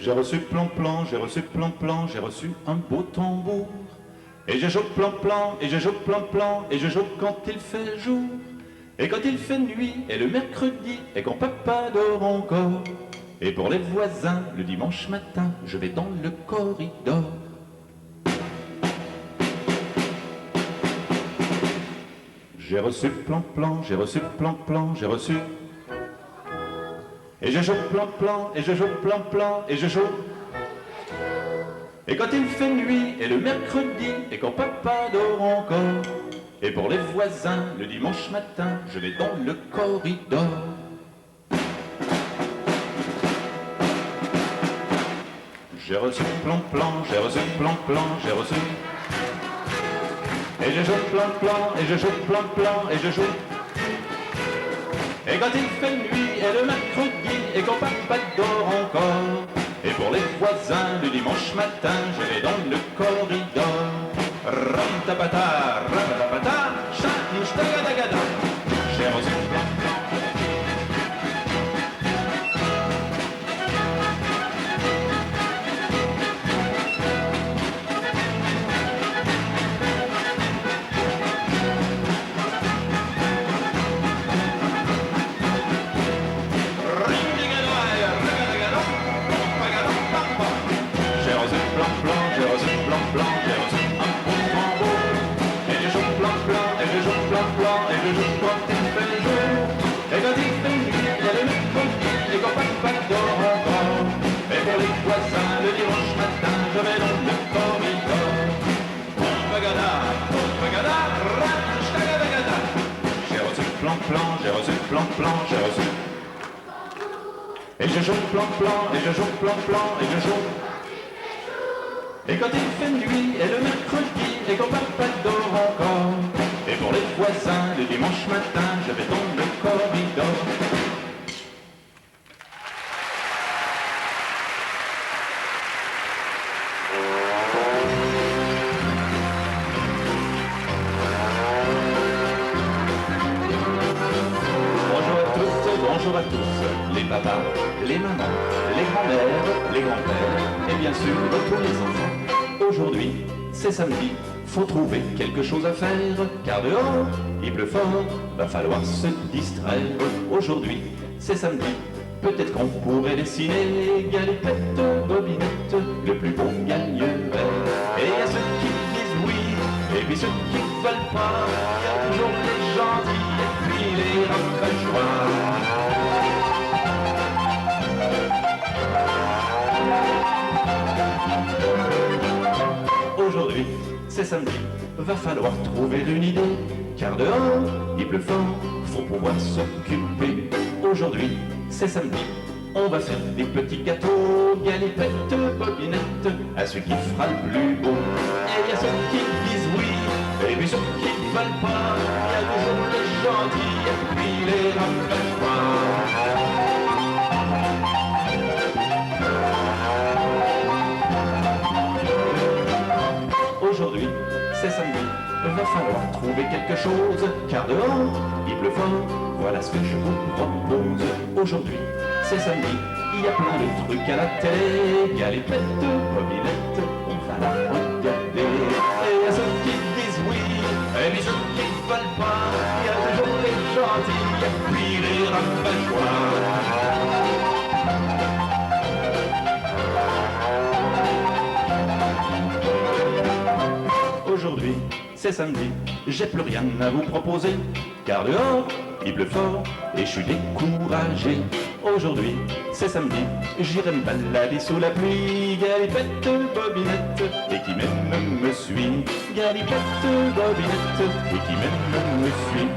J'ai reçu plan-plan, j'ai reçu plan-plan, j'ai reçu un beau tambour. Et je joue plan-plan, et je joue plan-plan, et je joue quand il fait jour. Et quand il fait nuit, et le mercredi, et quand papa dort encore. Et pour les voisins, le dimanche matin, je vais dans le corridor. J'ai reçu plan-plan, j'ai reçu plan-plan, j'ai reçu. Et je joue plan-plan, et je joue plan-plan, et je joue. Et quand il fait nuit, et le mercredi, et quand papa dort encore. Et pour les voisins, le dimanche matin, je vais dans le corridor. J'ai reçu plan-plan, j'ai reçu plan-plan, j'ai reçu. Et je joue plan-plan, et je joue plan-plan, et je joue. Et quand il fait nuit, et le mercredi, et quand papa dort encore. Et pour les voisins, le dimanche matin, je vais dans le corridor. Ram-tapata, ram-tapata, chat-mouche-tagadagada. J'ai reçu plan-plan. Le dimanche matin, je vais dans le corridor. J'ai reçu plan-plan, j'ai reçu plan-plan, j'ai reçu. Et je joue plan-plan, et je joue plan-plan, et je joue. Et quand il fait nuit, et le mercredi, et quand papa dort encore. Et pour les voisins, le dimanche matin, je vais dans le corridor. Bonjour à tous, les papas, les mamans, les grands-mères, les grands-pères et bien sûr tous les enfants. Aujourd'hui, c'est samedi, faut trouver quelque chose à faire, car dehors, il pleut fort, va falloir se distraire. Aujourd'hui, c'est samedi, peut-être qu'on pourrait dessiner galipette, bobinette, le plus beau gagnerait. Et il y a ceux qui disent oui, et puis ceux qui veulent pas, il y a toujours les gentils et puis les rabat-joie. Aujourd'hui, c'est samedi, va falloir trouver une idée, car dehors, il pleut fort, faut pouvoir s'occuper. Aujourd'hui, c'est samedi, on va faire des petits gâteaux, galipettes, bobinette, à celui qui fera le plus beau. Et il y a ceux qui disent oui, et puis ceux qui ne veulent pas, il y a toujours les gentils, et puis les rabat-joie. Aujourd'hui, c'est samedi, va falloir trouver quelque chose, car dehors, il pleut fort, voilà ce que je vous propose. Aujourd'hui, c'est samedi, il y a plein de trucs à la télé, galipettes, bobinette, on va la regarder. Et il y a ceux qui disent oui, et puis ceux qui ne veulent pas, il y a toujours les gentils, et puis les rabat-joie. Aujourd'hui, c'est samedi, j'ai plus rien à vous proposer, car dehors, il pleut fort et je suis découragé. Aujourd'hui, c'est samedi, j'irai me balader sous la pluie, galipette, bobinette, et qui même me suit. Galipette, bobinette, et qui même me suit.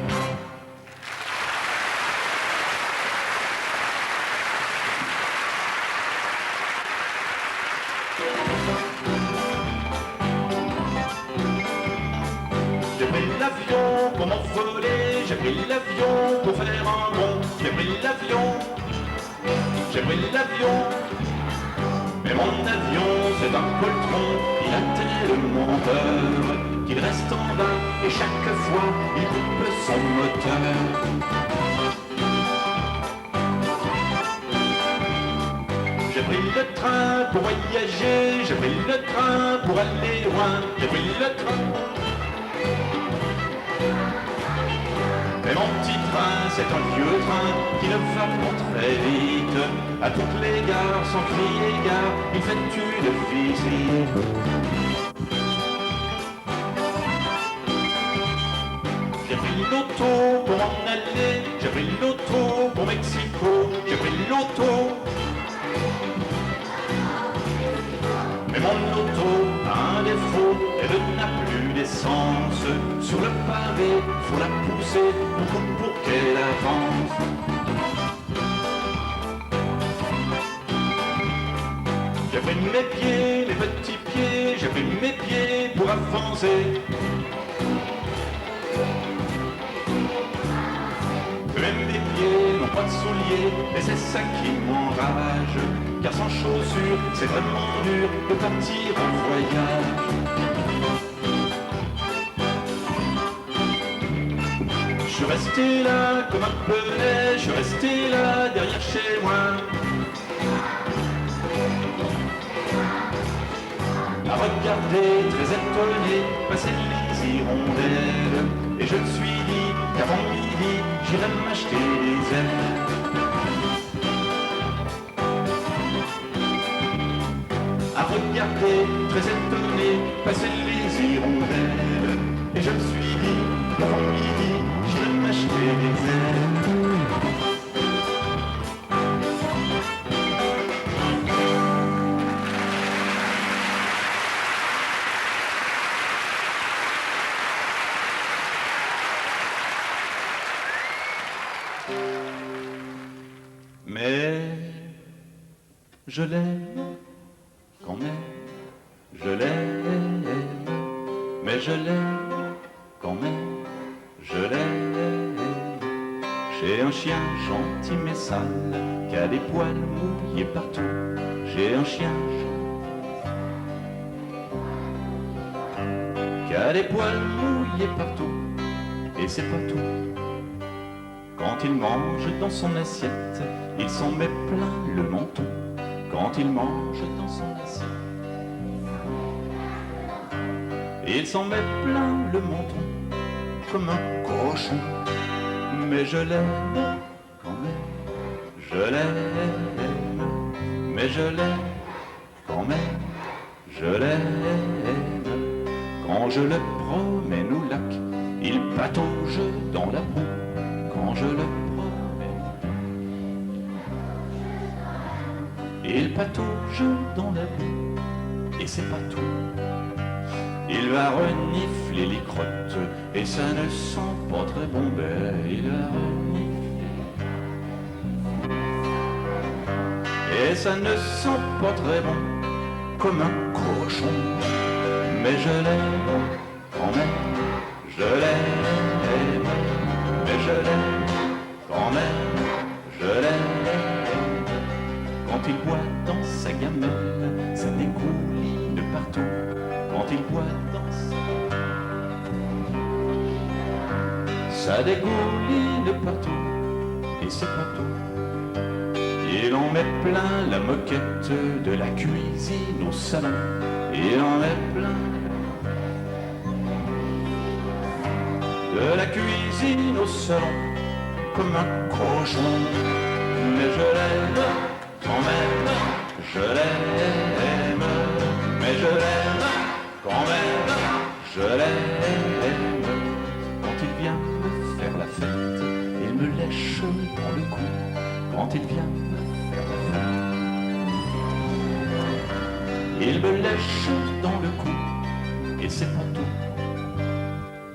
J'ai pris l'avion pour m'envoler, j'ai pris l'avion pour faire un bond, j'ai pris l'avion, mais mon avion c'est un poltron, il a tel moteur qu'il reste en bas et chaque fois il coupe son moteur. J'ai pris le train pour voyager, j'ai pris le train pour aller loin, j'ai pris le train. Mais mon petit train, c'est un vieux train qui ne va pas très vite. À toutes les gares, sans crier gare, il fait une visite. J'ai pris l'auto pour m'en aller, j'ai pris l'auto pour Mexico, j'ai pris l'auto. Mais mon auto a un défaut, elle n'a plus d'essence. Sur le pavé, faut la pousser beaucoup pour qu'elle avance. J'ai pris mes pieds, mes petits pieds, j'ai pris mes pieds pour avancer. Même mes pieds n'ont pas de souliers, et c'est ça qui m'enrage. Car sans chaussures, c'est vraiment dur de partir en voyage. Je suis resté là comme un pelé, je suis resté là derrière chez moi. À regarder très étonné passer les hirondelles. Et je me suis dit qu'avant midi, j'irais m'acheter des ailes. À regarder très étonné passer les hirondelles. Et je me suis dit qu'avant midi, j'irais m'acheter des ailes. Mais je l'aime quand même, je l'aime, mais je l'aime quand même, je l'aime. J'ai un chien gentil mais sale, qui a des poils mouillés partout. J'ai un chien gentil, qui a des poils mouillés partout, et c'est pas tout. Quand il mange dans son assiette, il s'en met plein le menton. Quand il mange dans son assiette, il s'en met plein le menton, comme un cochon. Mais je l'aime quand même, je l'aime, mais je l'aime quand même, je l'aime. Quand je le promène au lac, il patauge dans la boue. Quand je le promène, il patauge dans la boue, et c'est pas tout. Il va renifler les crottes, et ça ne sent pas très bon, ben il va renifler. Et ça ne sent pas très bon, comme un cochon. Mais je l'aime quand même, je l'aime, mais je l'aime quand même, je l'aime. Quand il boit dans sa gamelle, ça dégouline partout. Quand il boit dans ça dégouline partout, et c'est pas tout. Il en met plein la moquette de la cuisine au salon. Il en met plein de la cuisine au salon, comme un cochon. Mais je l'aime quand même, je l'aime, mais je l'aime quand même, je l'aime. Quand il vient me faire la fête, il me lèche dans le cou. Quand il vient me faire la fête, il me lèche dans le cou, et c'est pas tout.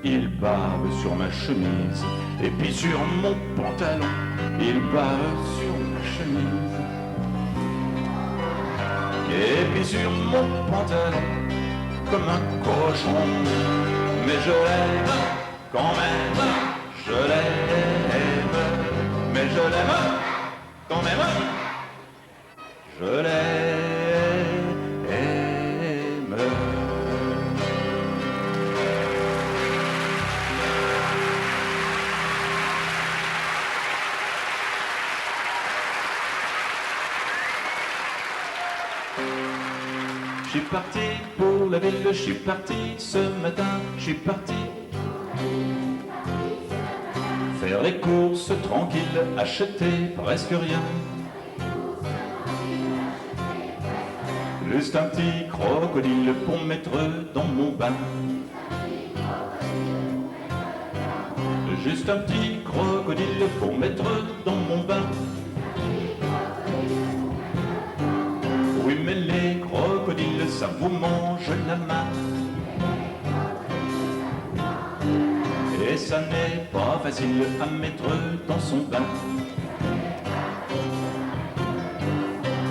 Il bave sur ma chemise, et puis sur mon pantalon. Il bave sur ma chemise, et puis sur mon pantalon, comme un cochon. Mais je l'aime quand même, je l'aime, mais je l'aime quand même, je l'aime. parti pour la ville, je suis parti ce matin, je suis parti faire les courses tranquilles, acheter presque rien. Juste un petit crocodile pour mettre dans mon bain. Juste un petit crocodile pour mettre dans mon bain. Oui, mais les crocodiles, ça vous mange la main. Et ça n'est pas facile à mettre dans son bain.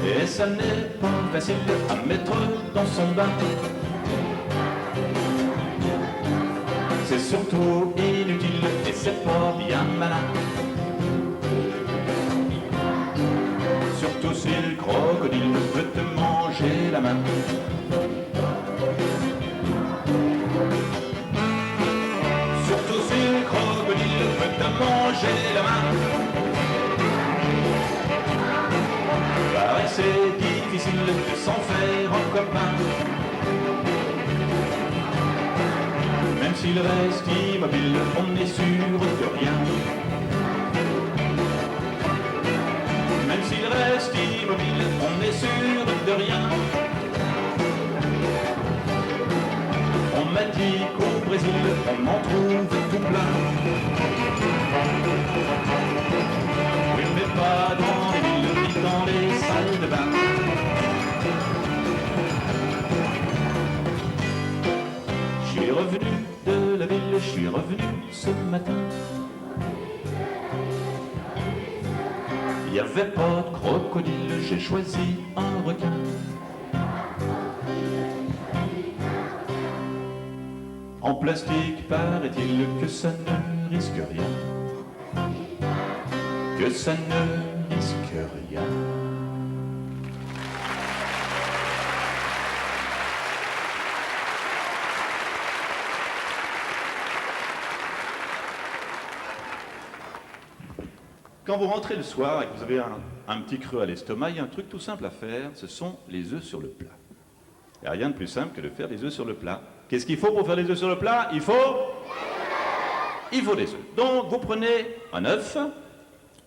Et ça n'est pas facile à mettre dans son bain. C'est surtout inutile et c'est pas bien malin. Surtout si le crocodile veut te manger la main. Surtout si le crocodile veut te manger la main. Pareil, c'est difficile de s'en faire un copain. Même s'il reste immobile, on n'est sûr de rien. Même s'il reste immobile, on est sûr de rien. On m'a dit qu'au Brésil, on en trouve tout plein. Oui, mais pas dans les villes, ni dans les salles de bain. Je suis revenu de la ville, je suis revenu ce matin. Il n'y avait pas de crocodile, j'ai choisi un requin. En plastique, paraît-il que ça ne risque rien. Que ça ne risque rien. Quand vous rentrez le soir et que vous avez un petit creux à l'estomac, il y a un truc tout simple à faire, ce sont les œufs sur le plat. Il n'y a rien de plus simple que de faire des œufs sur le plat. Qu'est-ce qu'il faut pour faire des œufs sur le plat? Il faut des œufs. Donc vous prenez un œuf,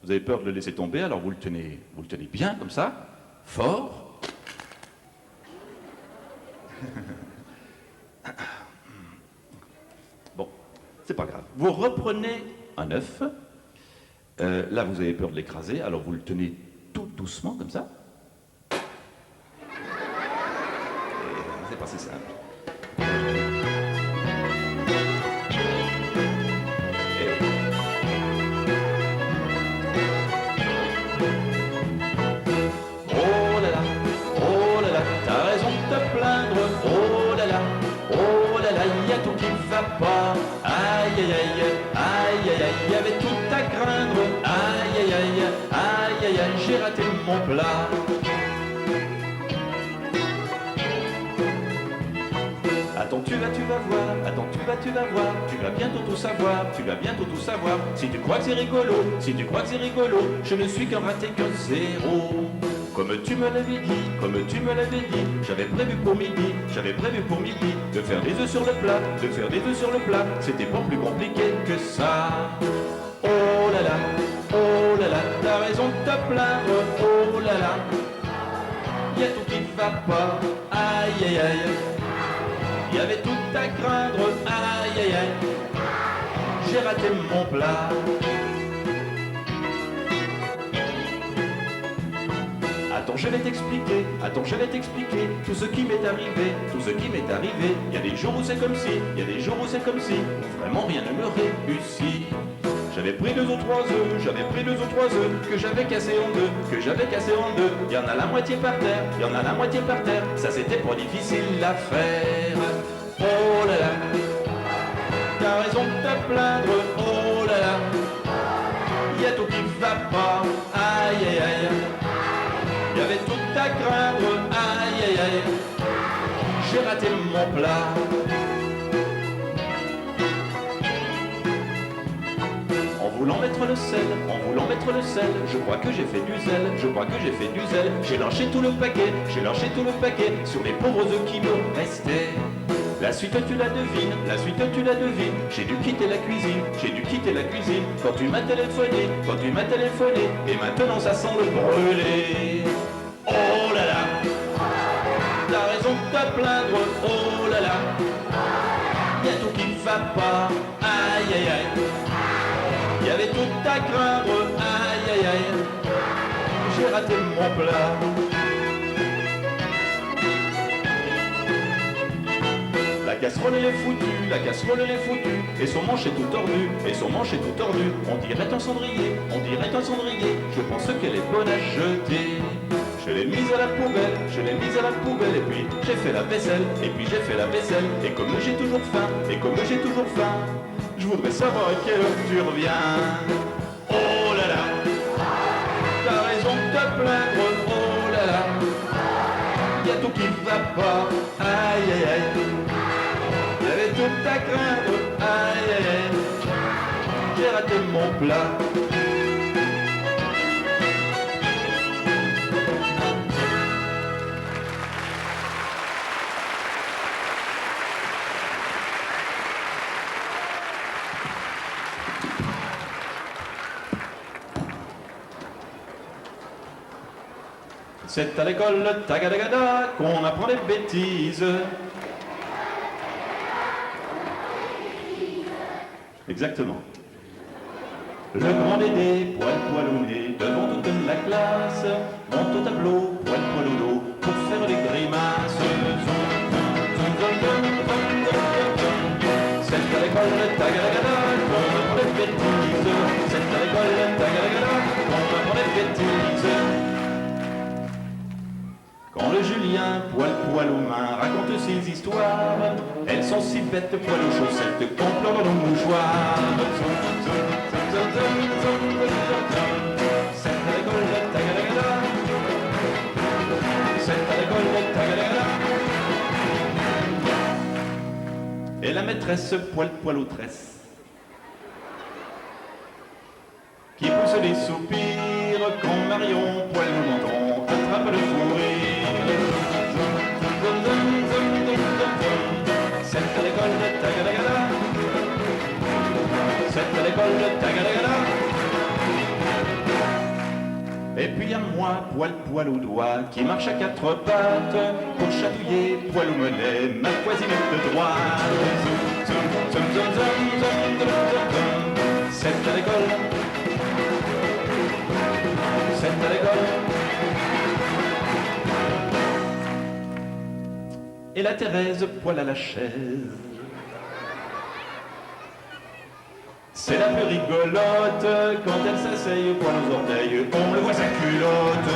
vous avez peur de le laisser tomber, alors vous le tenez bien comme ça, fort. Bon, c'est pas grave. Vous reprenez un œuf. Là, vous avez peur de l'écraser, alors vous le tenez tout doucement, comme ça. C'est pas si simple. Oh là là, t'as raison de te plaindre. Oh là là, y a tout qui va pas. Aïe aïe aïe, aïe aïe aïe, y avait tout à craindre. Aïe aïe aïe, aïe aïe aïe, j'ai raté mon plat. Attends, tu vas voir, attends, tu vas voir, tu vas bientôt tout savoir, tu vas bientôt tout savoir. Si tu crois que c'est rigolo, si tu crois que c'est rigolo, je ne suis qu'un raté qu'un zéro. Comme tu me l'avais dit, comme tu me l'avais dit, j'avais prévu pour midi de faire des œufs sur le plat, de faire des œufs sur le plat, c'était pas plus compliqué que ça. Oh là là, t'as raison de te plaindre, oh là là, y a tout qui va pas, aïe aïe aïe, y avait tout à craindre, aïe aïe aïe, j'ai raté mon plat. Attends, je vais t'expliquer, tout ce qui m'est arrivé, il y a des jours où c'est comme si, vraiment rien ne me réussit. J'avais pris 2 ou 3 œufs, que j'avais cassé en deux, il y en a la moitié par terre, ça c'était pas difficile à faire. Oh là là, t'as raison de te plaindre, oh là là, y a tout qui va pas, aïe aïe aïe. Il y avait tout à craindre, aïe aïe aïe, j'ai raté mon plat. En voulant mettre mettre le sel, en voulant mettre le sel, je crois que j'ai fait du zèle, je crois que j'ai fait du zèle. J'ai lâché tout le paquet, j'ai lâché tout le paquet sur les pauvres œufs qui me restaient. La suite tu la devines, la suite tu la devines. J'ai dû quitter la cuisine, j'ai dû quitter la cuisine. Quand tu m'as téléphoné, quand tu m'as téléphoné, et maintenant ça sent le brûlé. Oh là là, t'as raison de te plaindre, oh là là. Y'a tout qui ne va pas, aïe aïe aïe. Y'avait tout à craindre, aïe aïe aïe. J'ai raté mon plat. La casserole elle est foutue, la casserole elle est foutue. Et son manche est tout tordu, et son manche est tout tordu. On dirait un cendrier, on dirait un cendrier. Je pense qu'elle est bonne à jeter. Je l'ai mise à la poubelle, je l'ai mise à la poubelle. Et puis j'ai fait la vaisselle, et puis j'ai fait la vaisselle. Et comme j'ai toujours faim, et comme j'ai toujours faim, je voudrais savoir à quelle heure tu reviens. Oh là là, t'as raison de te plaindre, oh là là. Y'a tout qui va pas, aïe aïe aïe. Y'avait tout à craindre, aïe aïe aïe. J'ai raté mon plat. C'est à l'école tagadagada qu'on apprend les bêtises. Exactement. Le grand Dédé, poil au nez, devant toute la classe, monte au tableau, poil au dos, pour faire les grimaces. C'est à l'école tagadagada qu'on apprend les bêtises. C'est à l'école tagadagada qu'on apprend les bêtises. Quand le Julien, poil aux mains, raconte ses histoires, elles sont si bêtes, poil aux chaussettes, qu'on pleure dans nos mouchoirs. C'est à l'école de tagadagada. C'est à l'école de tagadagada. Et la maîtresse, poil aux tresses, qui pousse des soupirs quand Marion, poil au menton, attrape le fou rire. C'est à l'école de tagadagada. C'est à l'école de tagadagada. Et puis à moi, poil aux doigts, qui marche à quatre pattes pour chatouiller, poil au mollet, ma voisinette de droite. C'est à l'école. C'est à l'école. Et la Thérèse, poil à la chaise, c'est la plus rigolote. Quand elle s'asseye, poil aux orteils, on le voit sa culotte.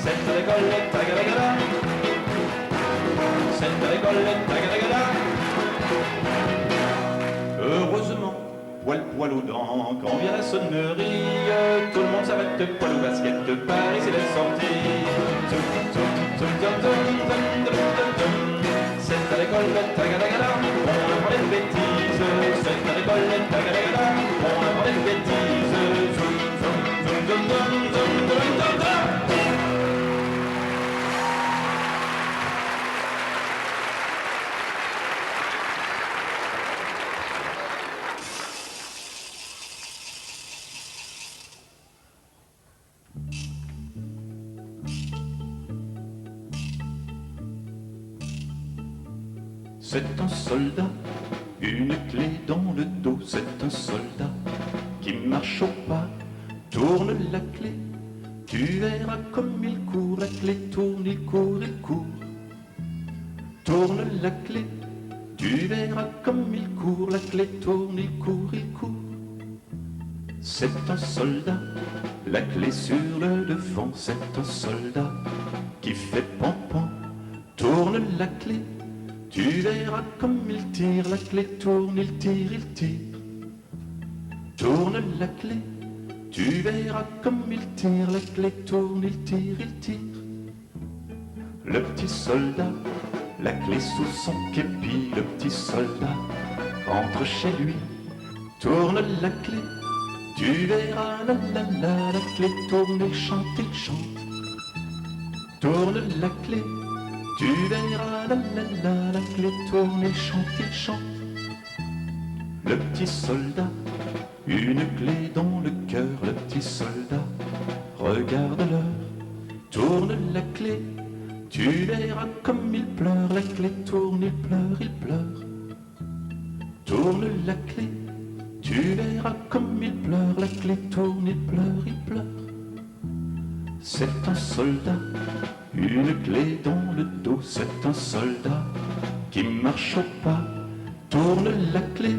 C'est à l'école de tagadagada. C'est à l'école de tagadagada. Heureusement, poil aux dents, quand vient la sonnerie, tout le monde s'arrête, poil au basket, Paris c'est la sortie. C'est à l'école de tagadagada, on apprend les bêtises. C'est à l'école de tagadagada, on apprend les bêtises. C'est un soldat, une clé dans le dos. C'est un soldat qui marche au pas, tourne la clé. Tu verras comme il court, la clé tourne, il court, il court. Tourne la clé, tu verras comme il court, la clé tourne, il court, il court. C'est un soldat, la clé sur le devant. C'est un soldat qui fait pan-pan, tourne la clé. Tu verras comme il tire, la clé tourne, il tire, il tire. Tourne la clé, tu verras comme il tire, la clé tourne, il tire, il tire. Le petit soldat, la clé sous son képi, le petit soldat entre chez lui, tourne la clé, tu verras la clé tourne et chante, il chante. Tourne la clé, tu verras la clé tourne et chante, il chante. Le petit soldat, une clé dans le cœur, le petit soldat, regarde l'heure, tourne la clé, tu verras comme il pleure, la clé tourne, il pleure, il pleure. Tourne la clé, tu verras comme il pleure, la clé tourne, il pleure, il pleure. C'est un soldat, une clé dans le dos, c'est un soldat qui marche au pas. Tourne la clé,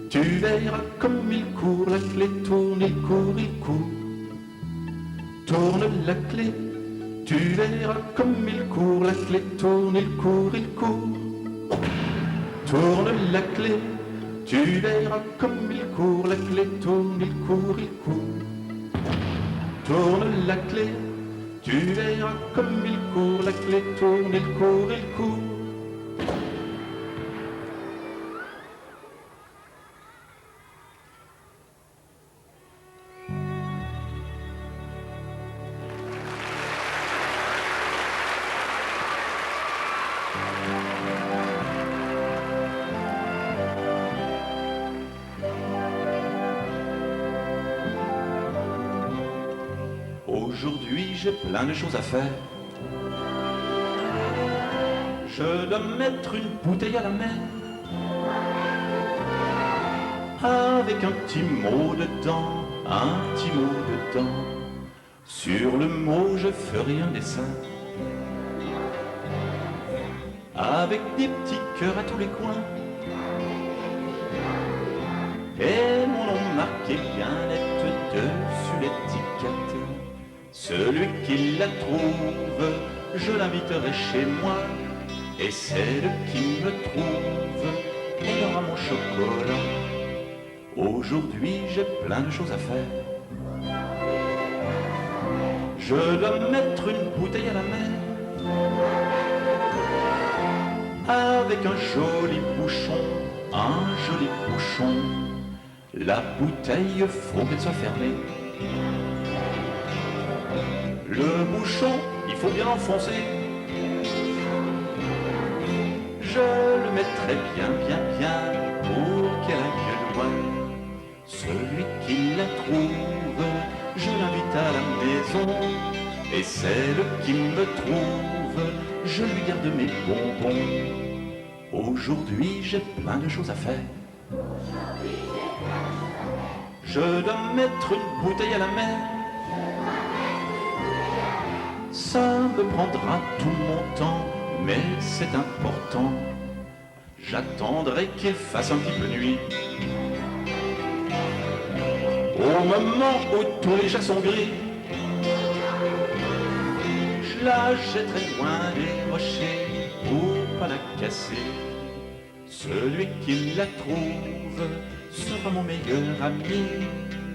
tu verras comme il court, la clé tourne, il court, il court. Tourne la clé, tu verras comme il court, la clé tourne, il court, il court. Tourne la clé, tu verras comme il court, la clé tourne, il court, il court. Tourne la clé, tu verras comme il court, la clé tourne, il court, il court. Aujourd'hui j'ai plein de choses à faire. Je dois mettre une bouteille à la mer, avec un petit mot dedans, un petit mot dedans. Sur le mot je ferai un dessin, avec des petits cœurs à tous les coins, et mon nom marqué bien net dessus l'étiquette. Celui qui la trouve, je l'inviterai chez moi, et celle qui me trouve, elle aura mon chocolat. Aujourd'hui j'ai plein de choses à faire. Je dois mettre une bouteille à la mer, avec un joli bouchon, un joli bouchon. La bouteille, faut qu'elle soit fermée. Le bouchon, il faut bien l'enfoncer. Je le mettrai bien, bien, bien pour qu'elle aille loin. Celui qui la trouve, je l'invite à la maison. Et celle qui me trouve, je lui garde mes bonbons. Aujourd'hui, j'ai plein de choses à faire. Je dois mettre une bouteille à la mer. Ça me prendra tout mon temps, mais c'est important. J'attendrai qu'il fasse un petit peu nuit. Au moment où tous les chats sont gris, je la jetterai loin des rochers pour pas la casser. Celui qui la trouve sera mon meilleur ami,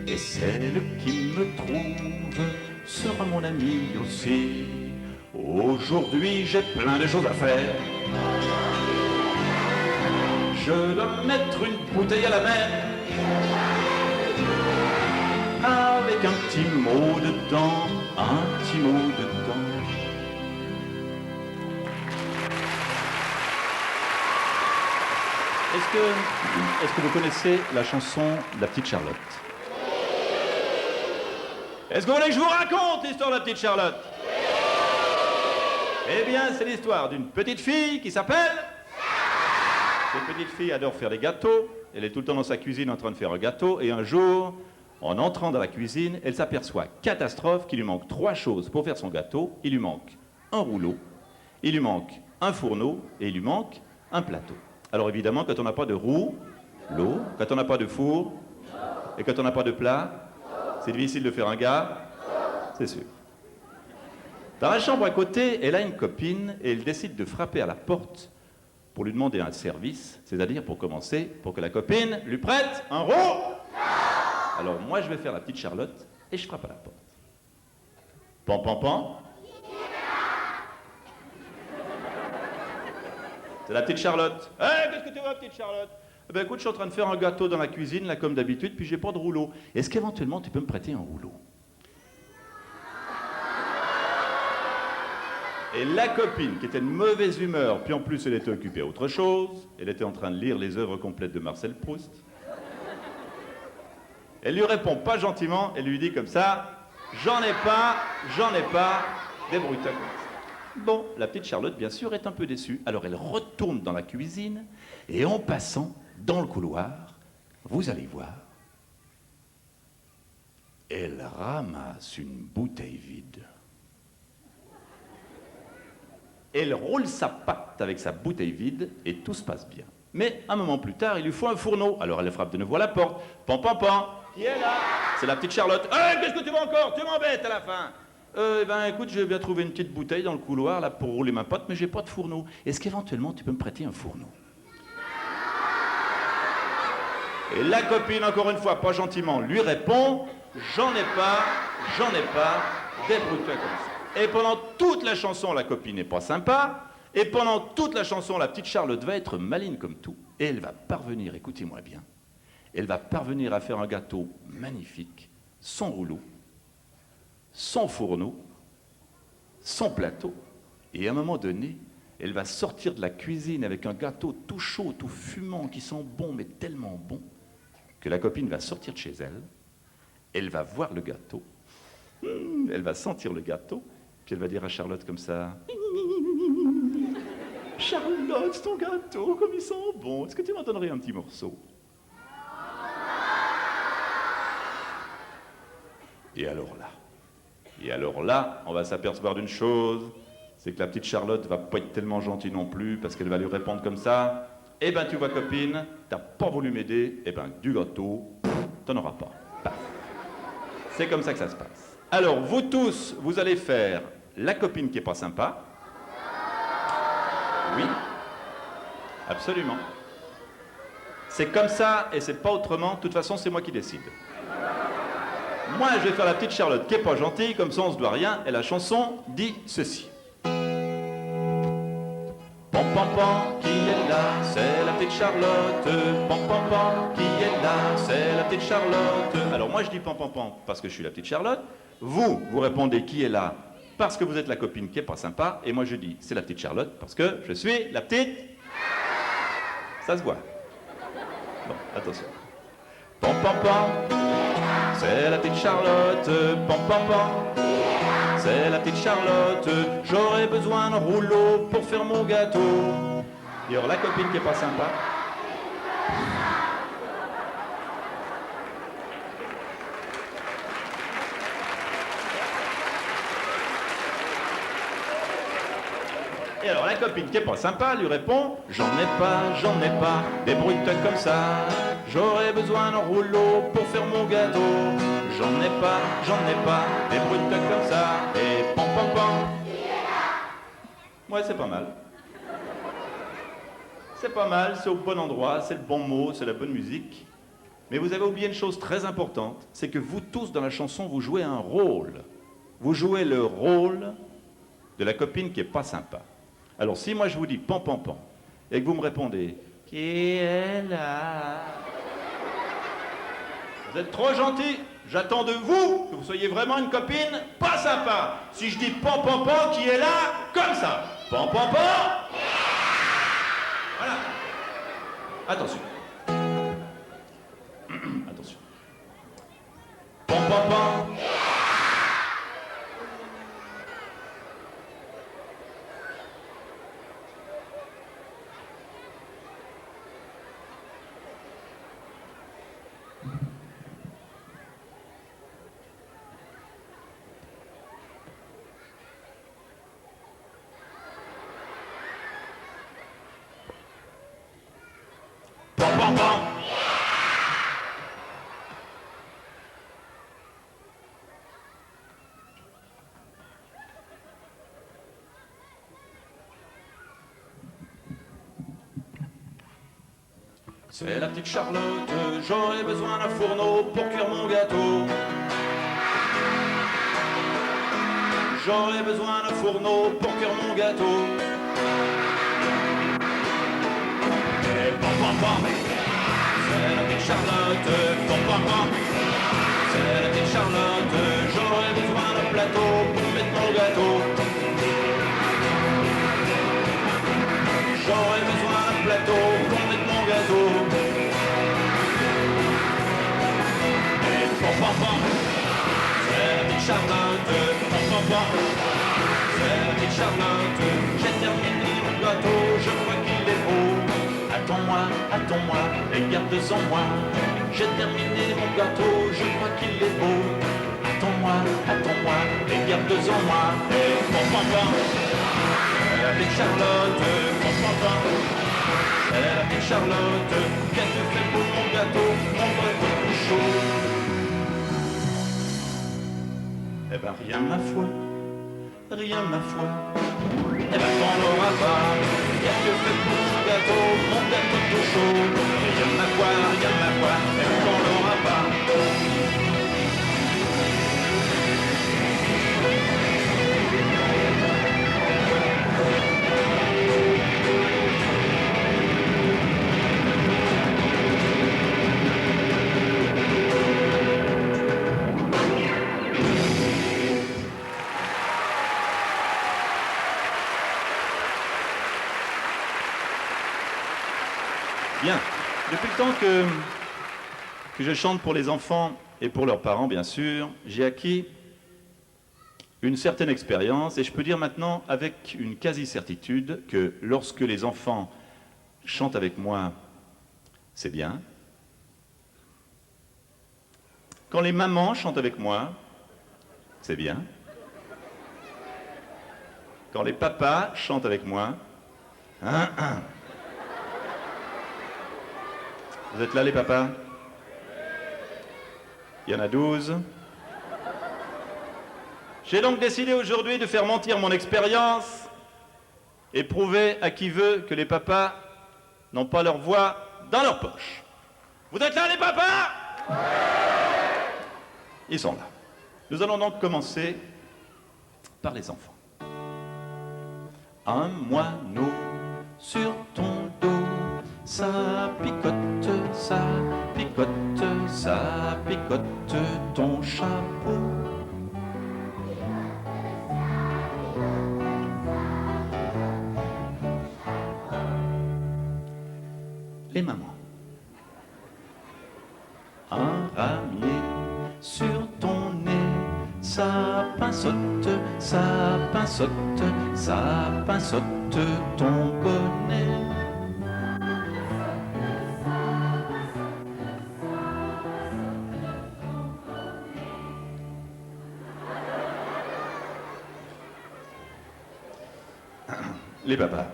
et celle qui me trouve sera mon ami aussi. Aujourd'hui j'ai plein de choses à faire. Je dois mettre une bouteille à la mer, avec un petit mot dedans, un petit mot dedans. Est-ce que vous connaissez la chanson de la petite Charlotte? Est-ce que vous voulez que je vous raconte l'histoire de la petite Charlotte? Eh bien, c'est l'histoire d'une petite fille qui s'appelle... Cette petite fille adore faire des gâteaux. Elle est tout le temps dans sa cuisine en train de faire un gâteau. Et un jour, en entrant dans la cuisine, elle s'aperçoit, catastrophe, qu'il lui manque 3 choses pour faire son gâteau. Il lui manque un rouleau, il lui manque un fourneau et il lui manque un plateau. Alors évidemment, quand on n'a pas de roue, l'eau, quand on n'a pas de four, et quand on n'a pas de plat, c'est difficile de faire un gars, c'est sûr. Dans la chambre à côté, elle a une copine et elle décide de frapper à la porte pour lui demander un service, c'est-à-dire pour commencer, pour que la copine lui prête un roux. Alors moi, je vais faire la petite Charlotte et je frappe à la porte. Pan, pan, pan. C'est la petite Charlotte. Hé, qu'est-ce que tu vois, petite Charlotte? Eh ben écoute, je suis en train de faire un gâteau dans la cuisine, là, comme d'habitude, puis j'ai pas de rouleau. Est-ce qu'éventuellement tu peux me prêter un rouleau? Et la copine, qui était de mauvaise humeur, puis en plus elle était occupée à autre chose, elle était en train de lire les œuvres complètes de Marcel Proust. Elle lui répond pas gentiment, elle lui dit comme ça, j'en ai pas, débrouille-toi comme ça. Bon, la petite Charlotte, bien sûr, est un peu déçue, alors elle retourne dans la cuisine, et en passant dans le couloir, vous allez voir, elle ramasse une bouteille vide. Elle roule sa patte avec sa bouteille vide et tout se passe bien. Mais un moment plus tard, il lui faut un fourneau. Alors elle frappe de nouveau à la porte. Pan, pan, pan. Qui est là? C'est la petite Charlotte. Qu'est-ce que tu veux encore? Tu m'embêtes à la fin. Eh ben écoute, j'ai bien trouvé une petite bouteille dans le couloir là pour rouler ma pâte, mais j'ai pas de fourneau. Est-ce qu'éventuellement tu peux me prêter un fourneau? Et la copine, encore une fois, pas gentiment, lui répond, j'en ai pas, débrouille-toi comme ça. Et pendant toute la chanson, la copine n'est pas sympa. Et pendant toute la chanson, la petite Charlotte va être maligne comme tout. Et elle va parvenir, écoutez-moi bien, elle va parvenir à faire un gâteau magnifique, sans rouleau, sans fourneau, sans plateau. Et à un moment donné, elle va sortir de la cuisine avec un gâteau tout chaud, tout fumant, qui sent bon, mais tellement bon, que la copine va sortir de chez elle, elle va voir le gâteau, elle va sentir le gâteau, puis elle va dire à Charlotte comme ça, Charlotte, ton gâteau, comme il sent bon, est-ce que tu m'en donnerais un petit morceau? Et alors là, on va s'apercevoir d'une chose, c'est que la petite Charlotte va pas être tellement gentille non plus, parce qu'elle va lui répondre comme ça, eh ben tu vois copine, t'as pas voulu m'aider, eh ben du gâteau, t'en auras pas. Paf. C'est comme ça que ça se passe. Alors vous tous, vous allez faire la copine qui est pas sympa. Oui, absolument. C'est comme ça et c'est pas autrement, de toute façon c'est moi qui décide. Moi je vais faire la petite Charlotte qui est pas gentille, comme ça on se doit rien, et la chanson dit ceci. Pam pam pam, qui est là? C'est la petite Charlotte. Pam pam pam, qui est là? C'est la petite Charlotte. Alors moi je dis pam pam pam parce que je suis la petite Charlotte. Vous répondez qui est là parce que vous êtes la copine qui est pas sympa. Et moi je dis c'est la petite Charlotte parce que je suis la petite... Ça se voit. Bon, attention. Pam pam pam, c'est la petite Charlotte. Pam pam pam, c'est la petite Charlotte. J'aurais besoin d'un rouleau pour faire mon gâteau. Et alors la copine qui est pas sympa. Et alors la copine qui est pas sympa lui répond, j'en ai pas, débrouille-toi comme ça. J'aurais besoin d'un rouleau pour faire mon gâteau. J'en ai pas, débrouille-toi comme ça. Et pam pam pam. Ouais, c'est pas mal. C'est pas mal, c'est au bon endroit, c'est le bon mot, c'est la bonne musique. Mais vous avez oublié une chose très importante, c'est que vous tous dans la chanson, vous jouez un rôle. Vous jouez le rôle de la copine qui est pas sympa. Alors si moi je vous dis pan pan pan, et que vous me répondez qui est là? Vous êtes trop gentil. J'attends de vous que vous soyez vraiment une copine pas sympa. Si je dis pan pan pan, qui est là? Comme ça. Pan pan pan. Voilà. Attention. Attention. Pan pan pan. Pan pan pan. C'est la petite Charlotte, j'aurais besoin d'un fourneau pour cuire mon gâteau. J'aurais besoin d'un fourneau pour cuire mon gâteau. Et pam pam pam. petite Charlotte, pom pom pom. C'est la petite Charlotte, j'aurais besoin d'un plateau pour mettre mon gâteau. J'aurais besoin d'un plateau pour mettre mon gâteau. Et pom pom pom. C'est la petite Charlotte, pom pom pom. C'est la petite Charlotte, j'ai terminé mon gâteau, je crois qu'il est beau. Attends-moi, et garde-en moi. J'ai terminé mon gâteau, je crois qu'il est beau. Attends-moi, et garde-en moi. Et pom pom pom. C'est la petite Charlotte, pom pom pom. C'est la petite Charlotte, qu'as-tu fait pour mon gâteau tout chaud? Eh ben rien ma foi. Rien ma foi, eh ben qu'on l'aura pas. Qu'est-ce que fait pour mon gâteau tout chaud? Rien ma foi, eh ben qu'on l'aura pas. Bien. Depuis le temps que je chante pour les enfants et pour leurs parents, bien sûr, j'ai acquis une certaine expérience et je peux dire maintenant avec une quasi-certitude que lorsque les enfants chantent avec moi, c'est bien. Quand les mamans chantent avec moi, c'est bien. Quand les papas chantent avec moi, Vous êtes là les papas? Il y en a 12. J'ai donc décidé aujourd'hui de faire mentir mon expérience et prouver à qui veut que les papas n'ont pas leur voix dans leur poche. Vous êtes là les papas? Ils sont là. Nous allons donc commencer par les enfants. Un moineau sur ton dos, ça picote, ça picote, ça picote ton chapeau. Les mamans. Un ramier sur ton nez, ça pinçote, ça pinçote, ça pinçote ton bonnet. Les papas.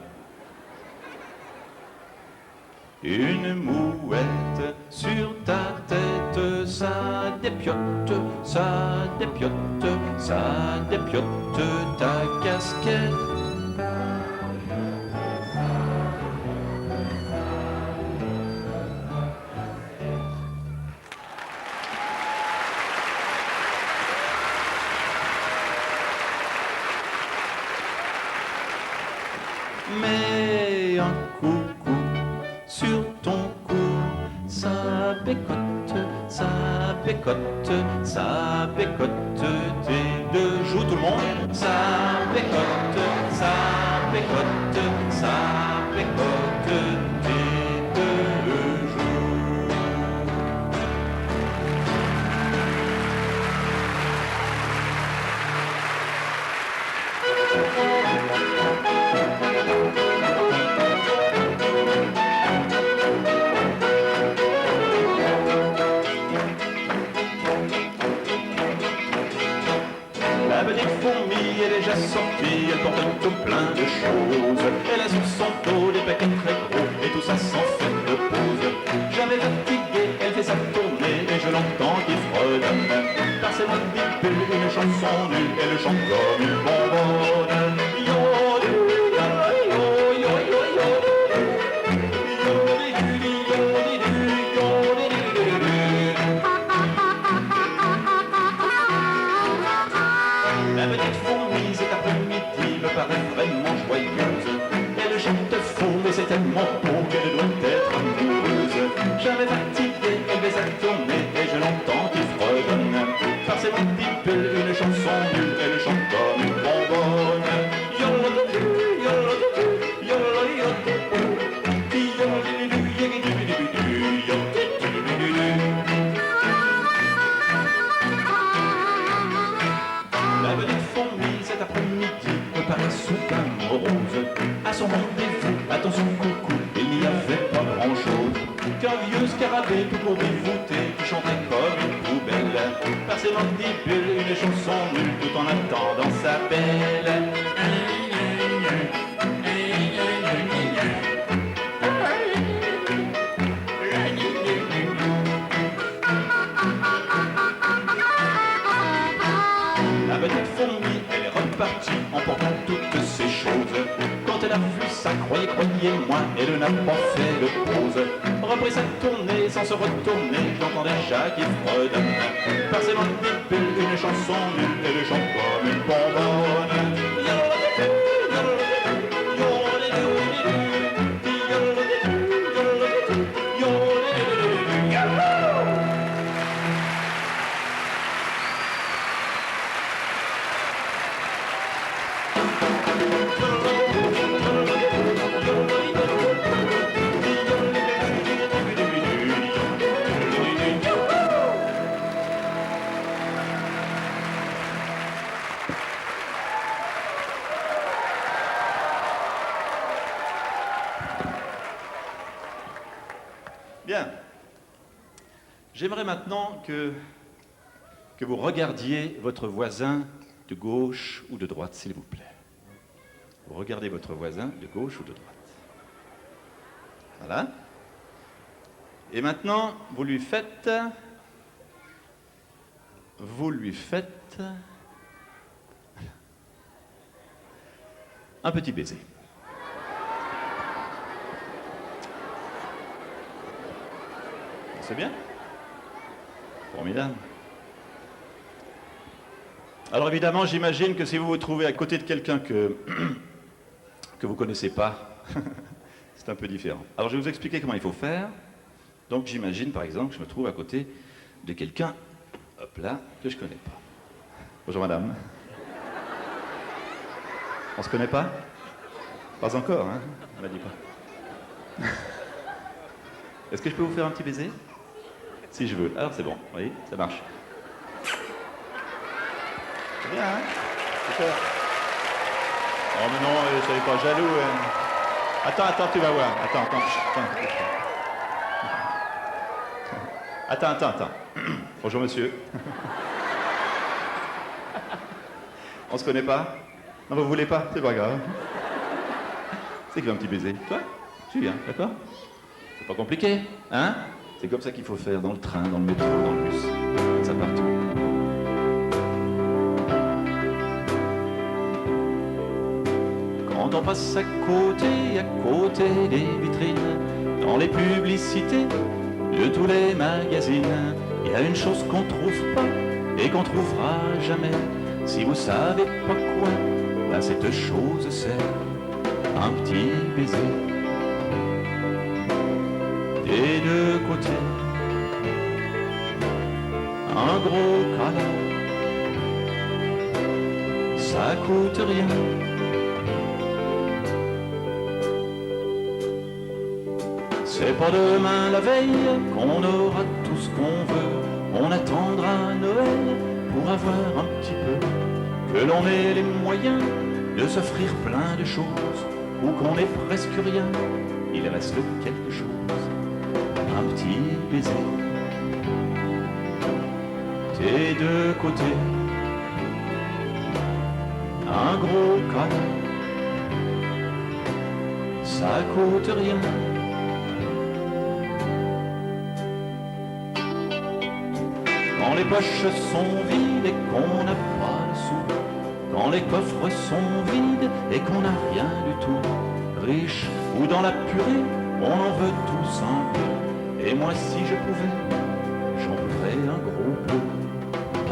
Une mouette sur ta tête, ça dépiote, ça dépiote, ça dépiote ta casquette. Mais un coucou sur ton cou, ça bécote, ça bécote, ça bécote tes deux joues, tout le monde. Ça bécote, ça bécote, ça bécote tes deux joues. deux scarabées tout court dévoûtés qui chantaient comme une poubelle. Par ses mandibules, une chanson nulle tout en attendant sa belle. La petite fourmi, elle est repartie emportant toutes ces choses. Quand elle a vu ça, croyez-moi, elle n'a pas fait de pause. Reprit sa tournée sans se retourner, j'entendais Jacques et Freud. Par ses mandibules, une chanson nulle, elle chante comme une bonbonne. Bien. J'aimerais maintenant que vous regardiez votre voisin de gauche ou de droite, s'il vous plaît. Vous regardez votre voisin de gauche ou de droite. Voilà. Et maintenant, vous lui faites un petit baiser. C'est bien? Formidable. Alors évidemment, j'imagine que si vous vous trouvez à côté de quelqu'un que vous ne connaissez pas, c'est un peu différent. Alors je vais vous expliquer comment il faut faire. Donc j'imagine par exemple que je me trouve à côté de quelqu'un, hop là, que je ne connais pas. Bonjour madame. On se connaît pas? Pas encore, hein? On m'a dit pas. Est-ce que je peux vous faire un petit baiser? Si je veux. Alors c'est bon, vous voyez, ça marche. C'est bien, hein? Super. Oh mais non, soyez pas jaloux. Hein. Attends, tu vas voir. Attends. Bonjour monsieur. On se connaît pas? Non, vous voulez pas? C'est pas grave. C'est qu'il y a un petit baiser. Toi? Tu viens, d'accord? C'est pas compliqué, hein? C'est comme ça qu'il faut faire dans le train, dans le métro, dans le bus. Ça partout. Quand on passe à côté des vitrines, dans les publicités de tous les magazines, il y a une chose qu'on trouve pas et qu'on trouvera jamais. Si vous savez pas quoi, ben cette chose c'est un petit baiser. Des deux côtés, un gros câlin, ça coûte rien. C'est pas demain la veille qu'on aura tout ce qu'on veut. On attendra Noël pour avoir un petit peu. Que l'on ait les moyens de s'offrir plein de choses, ou qu'on ait presque rien, il reste quelque chose. Un petit baiser des deux côtés, un gros câlin, ça coûte rien. Quand les poches sont vides et qu'on n'a pas le sou, quand les coffres sont vides et qu'on n'a rien du tout, riche ou dans la purée, on en veut tous un peu. Et moi si je pouvais, j'en ferais un gros peu,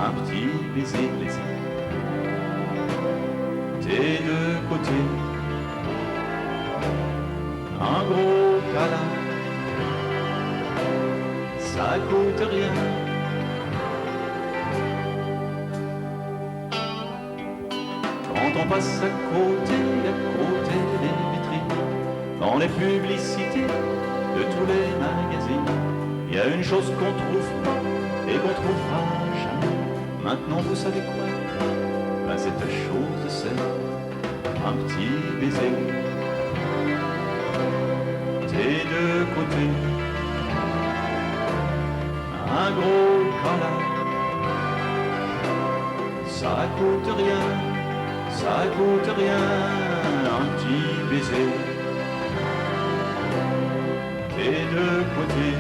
un petit baiser plaisir. Des deux côtés, un gros câlin, ça coûte rien. Quand on passe à côté des vitrines, dans les publicités de tous les magazines, il y a une chose qu'on trouve pas et qu'on trouvera jamais. Maintenant vous savez quoi? Ben cette chose c'est un petit baiser des deux côtés, un gros câlin. Ça coûte rien, ça coûte rien, un petit baiser. Des deux côtés,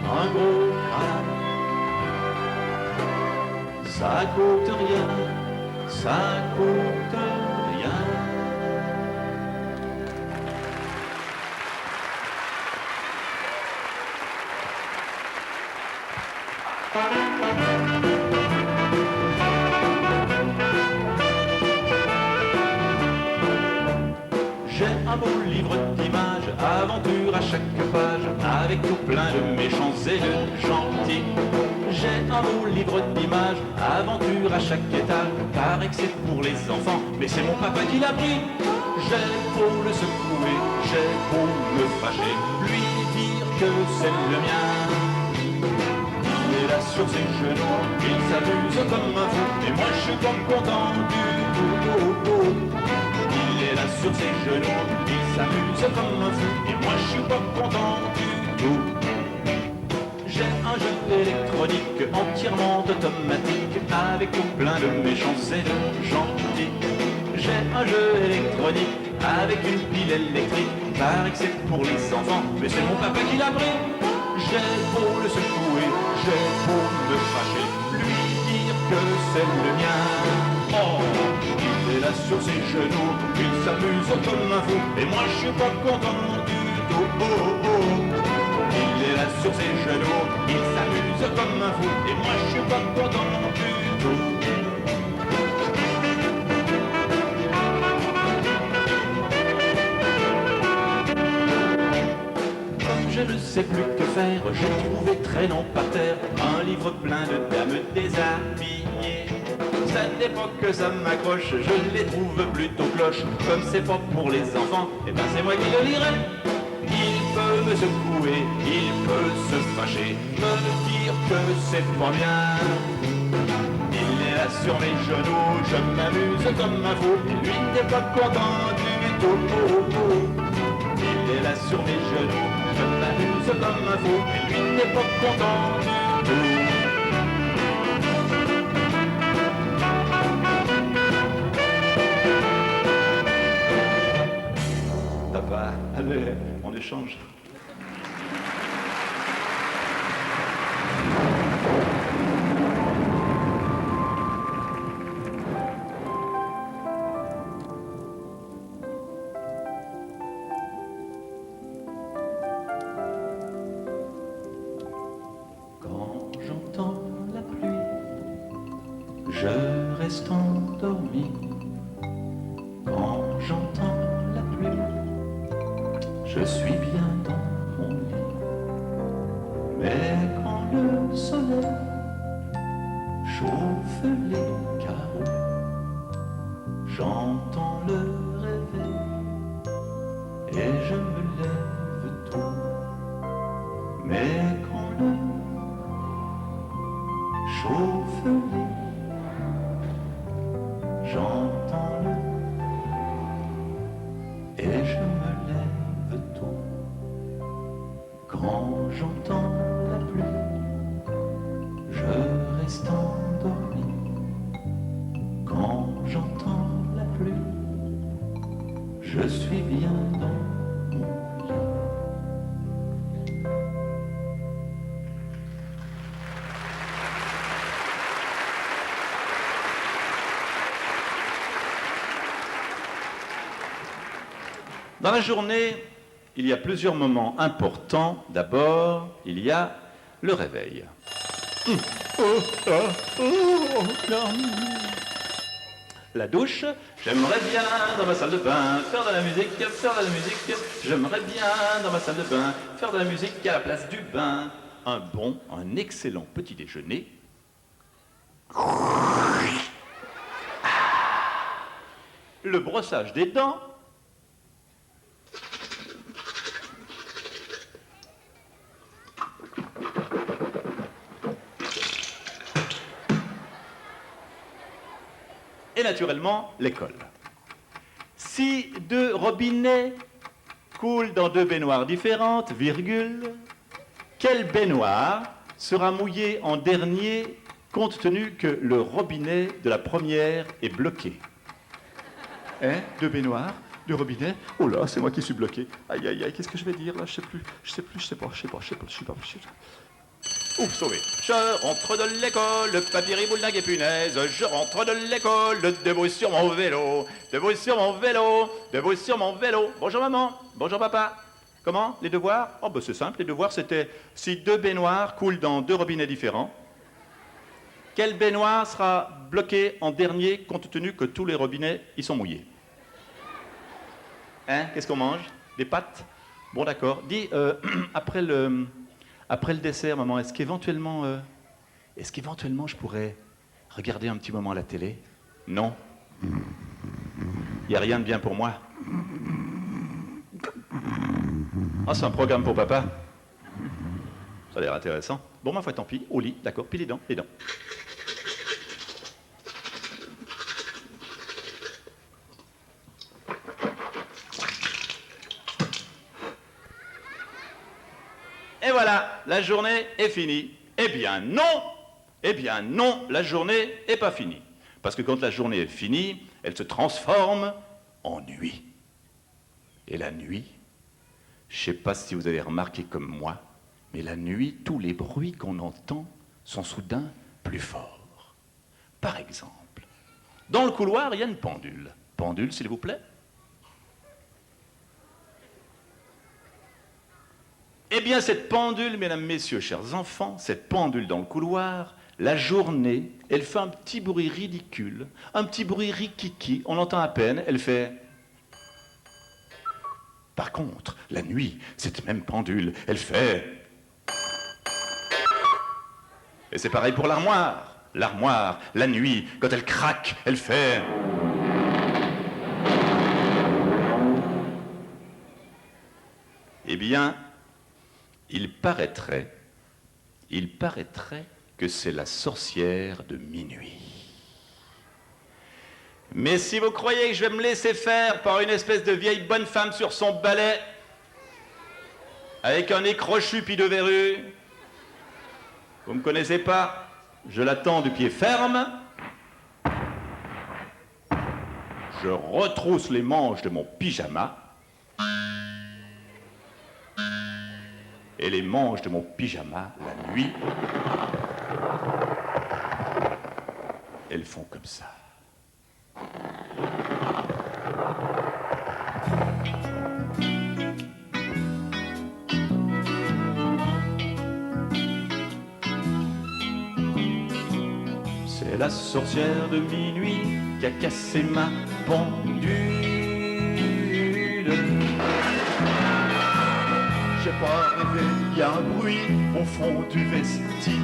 un gros câlin. Ça coûte rien, ça coûte rien. J'ai un beau livre d'images, aventures à chaque page, avec tout plein de méchants et de gentils. J'ai un beau livre d'images, aventures à chaque étage, paraît que c'est pour les enfants, mais c'est mon papa qui l'a pris. J'ai beau le secouer, j'ai beau me fâcher, lui dire que c'est le mien. Il est là sur ses genoux, il s'amuse comme un fou, et moi je suis pas content du tout. Il est là sur ses genoux, il s'amuse comme un fou, et moi je suis pas content du tout. J'ai un jeu électronique entièrement automatique, avec tout plein de méchants et de gentils. J'ai un jeu électronique avec une pile électrique, paraît que c'est pour les enfants, mais c'est mon papa qui l'a pris. J'ai beau le secouer, j'ai beau me fâcher, lui dire que c'est le mien. Oh, il est là sur ses genoux, il s'amuse comme un fou, et moi je suis pas content du tout. Oh, oh, oh. Il est là sur ses genoux, il s'amuse comme un fou, et moi je suis pas content du tout. Je ne sais plus que faire, j'ai trouvé traînant par terre un livre plein de dames déshabillées. Ça n'est pas que ça m'accroche, je les trouve plutôt cloches. Comme c'est pas pour les enfants, et ben c'est moi qui le lirai. Il peut me secouer, il peut se fâcher, me dire que c'est pas bien. Il est là sur mes genoux, je m'amuse comme un fou, lui n'est pas content du tout. Il est là sur mes genoux, je m'amuse comme un fou, et lui n'est pas content du tout. Papa, allez, on échange. Je reste endormi quand j'entends la pluie. Je suis bien dans mon lit. Mais quand le soleil chauffe les carreaux, j'entends le réveil et je me lève tôt. Mais quand le chauffe les j'entends le et je me lève tôt. Quand j'entends la pluie, je reste endormi. Quand j'entends la pluie, je suis bien dans mon lit. Dans la journée, il y a plusieurs moments importants. D'abord, il y a le réveil. La douche, j'aimerais bien dans ma salle de bain faire de la musique, faire de la musique. J'aimerais bien dans ma salle de bain faire de la musique à la place du bain. Un bon, un excellent petit déjeuner. Le brossage des dents. Et naturellement, l'école. Si deux robinets coulent dans deux baignoires différentes, virgule, Quelle baignoire sera mouillée en dernier compte tenu que le robinet de la première est bloqué? Hein? Deux baignoires, deux robinets. Oh là, c'est moi qui suis bloqué. Aïe, aïe, aïe, qu'est-ce que je vais dire là? Je sais pas. Ouf, sauvé. Je rentre de l'école, papy, boule et punaise. Je rentre de l'école, debout sur mon vélo. Debout sur mon vélo, debout sur mon vélo. Bonjour maman, bonjour papa. Comment? Les devoirs? Oh, ben c'est simple, les devoirs c'était si deux baignoires coulent dans deux robinets différents, quelle baignoire sera bloquée en dernier compte tenu que tous les robinets y sont mouillés? Hein? Qu'est-ce qu'on mange? Des pâtes? Bon, d'accord. Dis, après le dessert, maman, est-ce qu'éventuellement je pourrais regarder un petit moment la télé? Non. Il n'y a rien de bien pour moi. Ah, c'est un programme pour papa. Ça a l'air intéressant. Bon, ma foi, tant pis. Au lit, d'accord. Puis les dents, les dents. Et voilà, la journée est finie. Eh bien non, la journée n'est pas finie. Parce que quand la journée est finie, elle se transforme en nuit. Et la nuit, je ne sais pas si vous avez remarqué comme moi, mais la nuit, tous les bruits qu'on entend sont soudain plus forts. Par exemple, dans le couloir, il y a une pendule. Pendule, s'il vous plaît. Eh bien, cette pendule, mesdames, messieurs, chers enfants, cette pendule dans le couloir, la journée, elle fait un petit bruit ridicule, un petit bruit rikiki, on l'entend à peine, elle fait... Par contre, la nuit, cette même pendule, elle fait... Et c'est pareil pour l'armoire. L'armoire, la nuit, quand elle craque, elle fait... Eh bien... Il paraîtrait que c'est la sorcière de minuit. Mais si vous croyez que je vais me laisser faire par une espèce de vieille bonne femme sur son balai, avec un nez crochu puis deux verrues, vous me connaissez pas, je l'attends du pied ferme, je retrousse les manches de mon pyjama, et les manches de mon pyjama, la nuit, elles font comme ça. C'est la sorcière de minuit qui a cassé ma pendule. J'ai pas rêvé, il y a un bruit au fond du vestibule.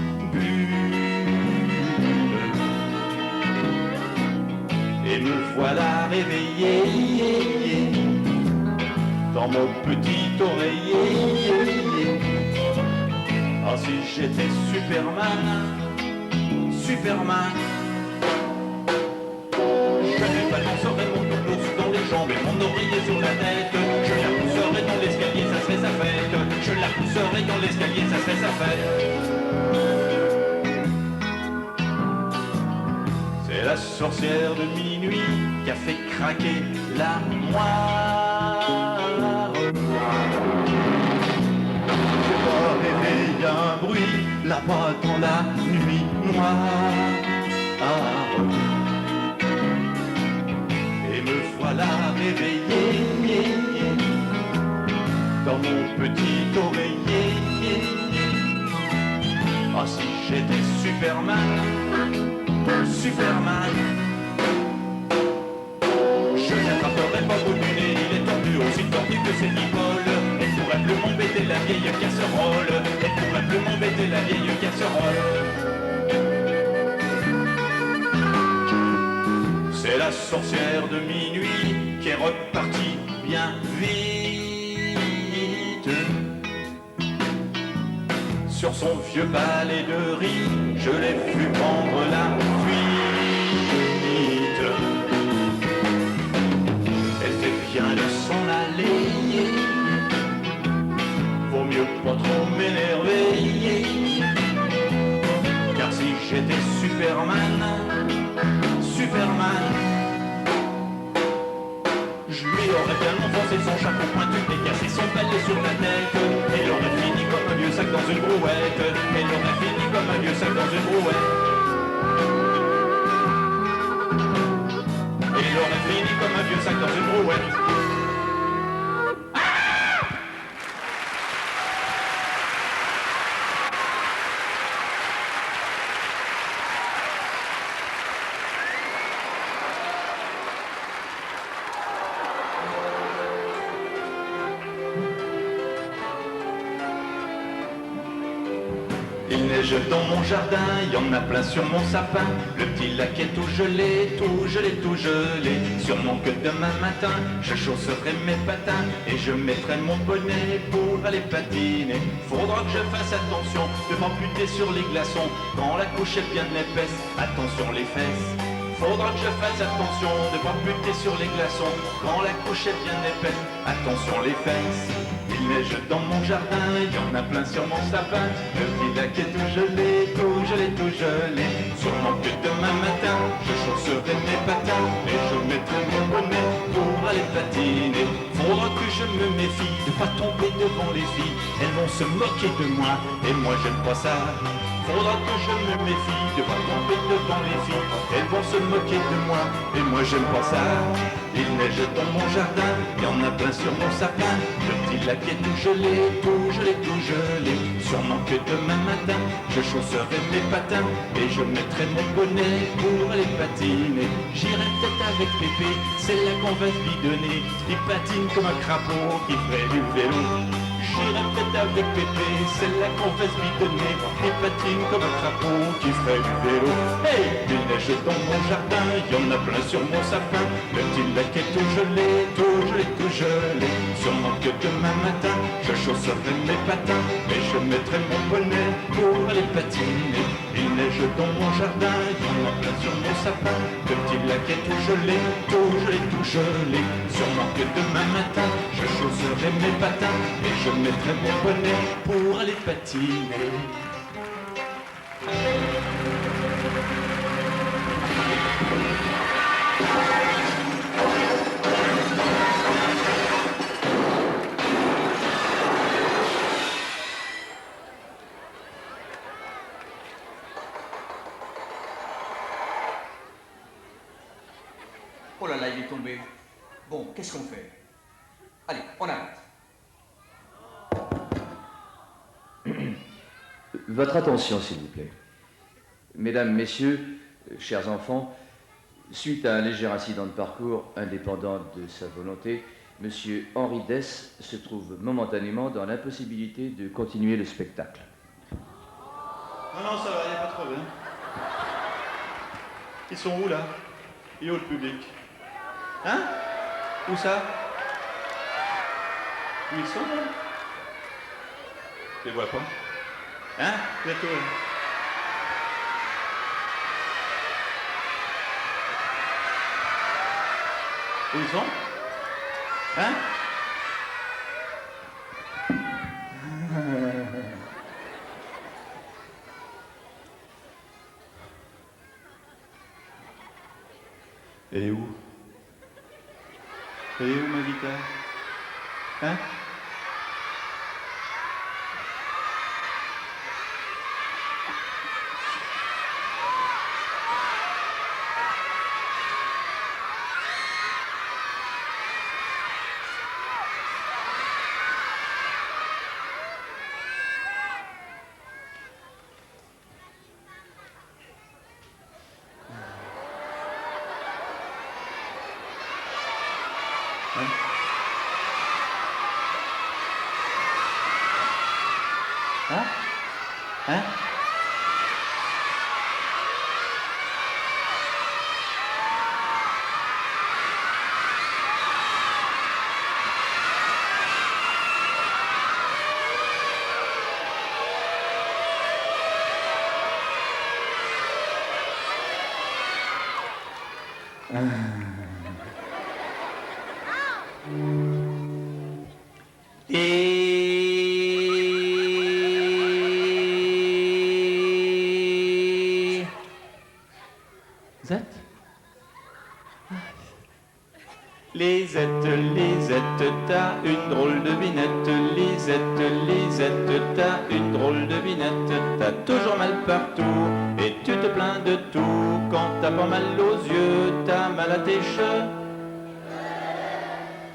Et me voilà réveillé dans mon petit oreiller. Ah, si j'étais Superman, je lui balancerais mon double dans les jambes et mon oreiller sur la tête. Je la pousserais dans l'escalier, ça serait sa fête. Je la pousserais dans l'escalier, ça serait sa fête. C'est la sorcière de minuit qui a fait craquer l'armoire. J'ai pas rêvé, il y a un bruit là-bas dans la nuit noire. Et me voilà réveillé dans mon petit oreiller. Ah, si j'étais Superman, je n'attraperais pas bout du nez, il est tordu, aussi tordu que ses épaules. Elle pourrait plus m'embêter la vieille casserole. Elle pourrait plus m'embêter la vieille casserole. C'est la sorcière de minuit qui est repartie bien vite. Sur son vieux balai de riz, je l'ai vu prendre la fuite. Elle fait bien de s'en aller. Vaut mieux pas trop m'énerver. pointu et cassé son balai sur la tête. Elle aurait fini comme un vieux sac dans une brouette. Elle aurait fini comme un vieux sac dans une brouette. Elle aurait fini comme un vieux sac dans une brouette. Il neige dans mon jardin, il y en a plein sur mon sapin. Le petit lac est tout gelé, tout gelé, tout gelé. Sûrement que demain matin, je chausserai mes patins et je mettrai mon bonnet pour aller patiner. Faudra que je fasse attention de m'amputer sur les glaçons quand la couche est bien épaisse. Attention les fesses. Faudra que je fasse attention de m'amputer sur les glaçons quand la couche est bien épaisse. Attention les fesses. Il neige dans mon jardin, il y en a plein sur mon sapin. Le petit lac est tout gelé, tout gelé, tout gelé. Sûrement que demain matin, je chausserai mes patins et je mettrai mon bonnet pour aller patiner. Faudra que je me méfie de pas tomber devant les filles. Elles vont se moquer de moi et moi j'aime pas ça. Faudra que je me méfie de pas tomber devant les filles. Elles vont se moquer de moi et moi j'aime pas ça. Il neige dans mon jardin, il y en a plein sur mon sapin. Le petit lac est tout gelé, tout gelé, tout gelé. Sûrement que demain matin, je chausserai mes patins et je mettrai mon bonnet pour aller patiner. J'irai peut-être avec Pépé, c'est là qu'on va se bidonner. Il patine comme un crapaud qui ferait du vélo. J'irai peut-être avec Pépé, c'est là qu'on va se bidonner. Il patine comme un crapaud qui ferait du vélo. Hey, il neige dans mon jardin, il y en a plein sur mon sapin. Le petit lac est tout gelé, tout gelé, tout gelé. Sûrement que demain matin, je chausserai mes patins et je mettrai mon bonnet pour aller patiner. Il neige dans mon jardin, il y en a plein sur mon sapin. Le petit lac est tout gelé, tout gelé, tout gelé. Sûrement que demain matin, je chausserai mes patins et je mettrai mon bonnet pour aller patiner. Oh là là, il est tombé. Bon, qu'est-ce qu'on fait? Allez, on arrête. Votre attention, s'il vous plaît. Mesdames, Messieurs, chers enfants, suite à un léger incident de parcours indépendant de sa volonté, Monsieur Henri Dess se trouve momentanément dans l'impossibilité de continuer le spectacle. Non, ça va, il n'y a pas de problème. Ils sont où, là? Et où le public? Hein? Où ça? Où ils sont, là? Je les vois pas. Hein? Bientôt, là. Où ils sont? Hein? Et où? Et où ma guitare? Hein? Hein? Hein? Hein? Lisette, Lisette, t'as une drôle de binette. Lisette, Lisette, t'as une drôle de binette. T'as toujours mal partout et tu te plains de tout. Quand t'as pas mal aux yeux, t'as mal à tes cheveux.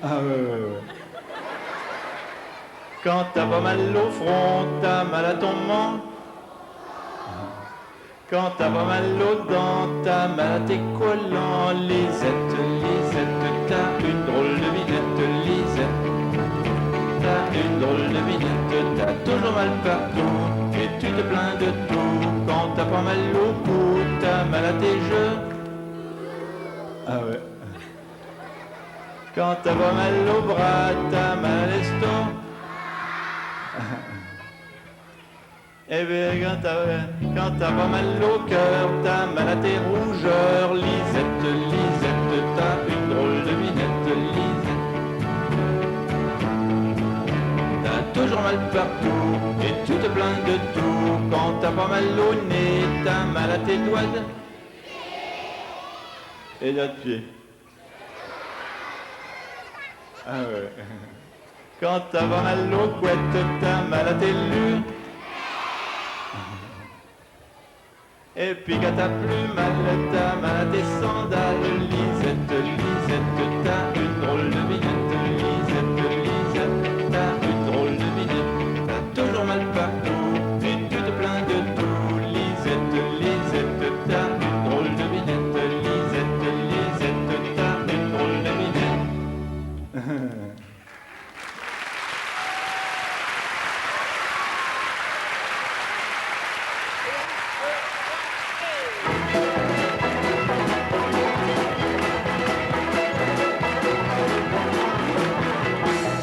Ah ouais. Quand t'as pas mal au front, t'as mal à ton menton. Quand t'as pas mal aux dents, t'as mal à tes collants. Lisette, Lisette, t'as une drôle de binette. Lisette, t'as une drôle de binette. T'as toujours mal partout et tu te plains de tout. Quand t'as pas mal au cou, t'as mal à tes jeux. Ah ouais. Quand t'as pas mal au bras, t'as mal à l'estomac. Eh bien, quand t'as pas mal au cœur, t'as mal à tes rougeurs. Lisette, Lisette, t'as une drôle de binette. Lisette, t'as toujours mal partout et tu te plains de tout. Quand t'as pas mal au nez, t'as mal à tes doigts et de pied. Ah ouais. Quand t'as pas mal aux couettes, t'as mal à tes lures. Et puis quand t'as plus mal, t'as mal à tes sandales. Lisette, Lisette, t'as une drôle de binette. Lisette, Lisette, t'as une drôle de binette. T'as toujours mal partout et tu te plains de tout. Lisette, Lisette, t'as une drôle de binette. Lisette, Lisette, t'as une drôle de binette.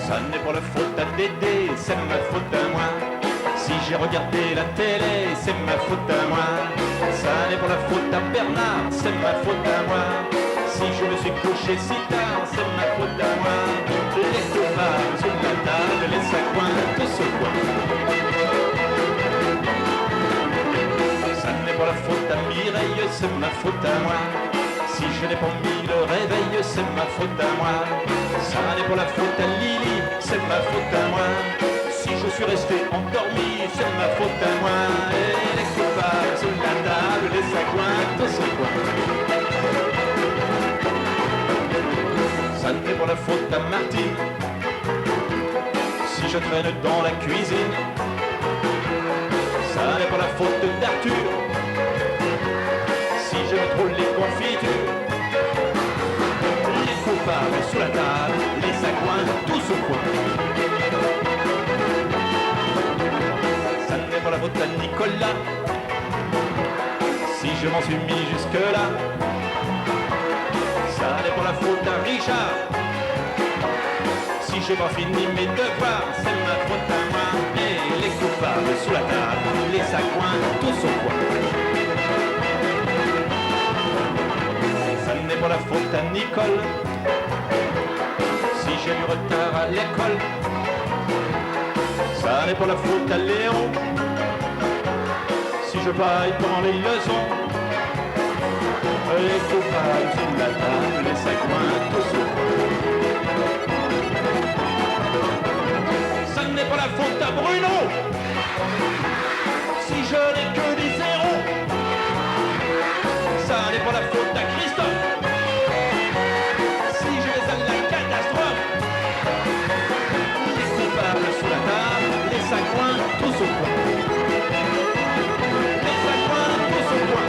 Ça n'est pas la faute à Dédé, c'est ma faute à moi. Si j'ai regardé la télé, c'est ma faute à moi. Ça n'est pas la faute à Bernard, c'est ma faute à moi. Si je me suis couché si tard, c'est ma faute à moi. Les coupables sous la table, les sacoins de ce coin. Ça n'est pas la faute à Mireille, c'est ma faute à moi. Si je n'ai pas mis le réveil, c'est ma faute à moi. Ça n'est pas la faute à Lily, c'est ma faute à moi. Si je suis resté endormi, c'est ma faute à moi. Et les coupables sous la table, les sacoins de ce coin. Ça n'est pas la faute à Martine. Si je traîne dans la cuisine, ça n'est pas la faute d'Arthur. Si je trouve les confitures, les coupables sous la table, les sacoins tous au coin. Ça n'est pas la faute à Nicolas. Si je m'en suis mis jusque-là, ça n'est pas la faute à Richard. Si j'ai pas fini mes devoirs, c'est ma faute à moi. Et les coupables sous la table, les sacoins tous au coin. Ça n'est pas la faute à Nicole. Si j'ai du retard à l'école, ça n'est pas la faute à Léon. Si je baille pendant les leçons, les coupables sous la table, les sacoins tous au coin. Ça n'est pas la faute à Bruno. Si je n'ai que des zéros, ça n'est pas la faute à Christophe. Si je les ai à la catastrophe, les coupables sous la table, les sacoins tous au coin. Les sacoins tous au coin.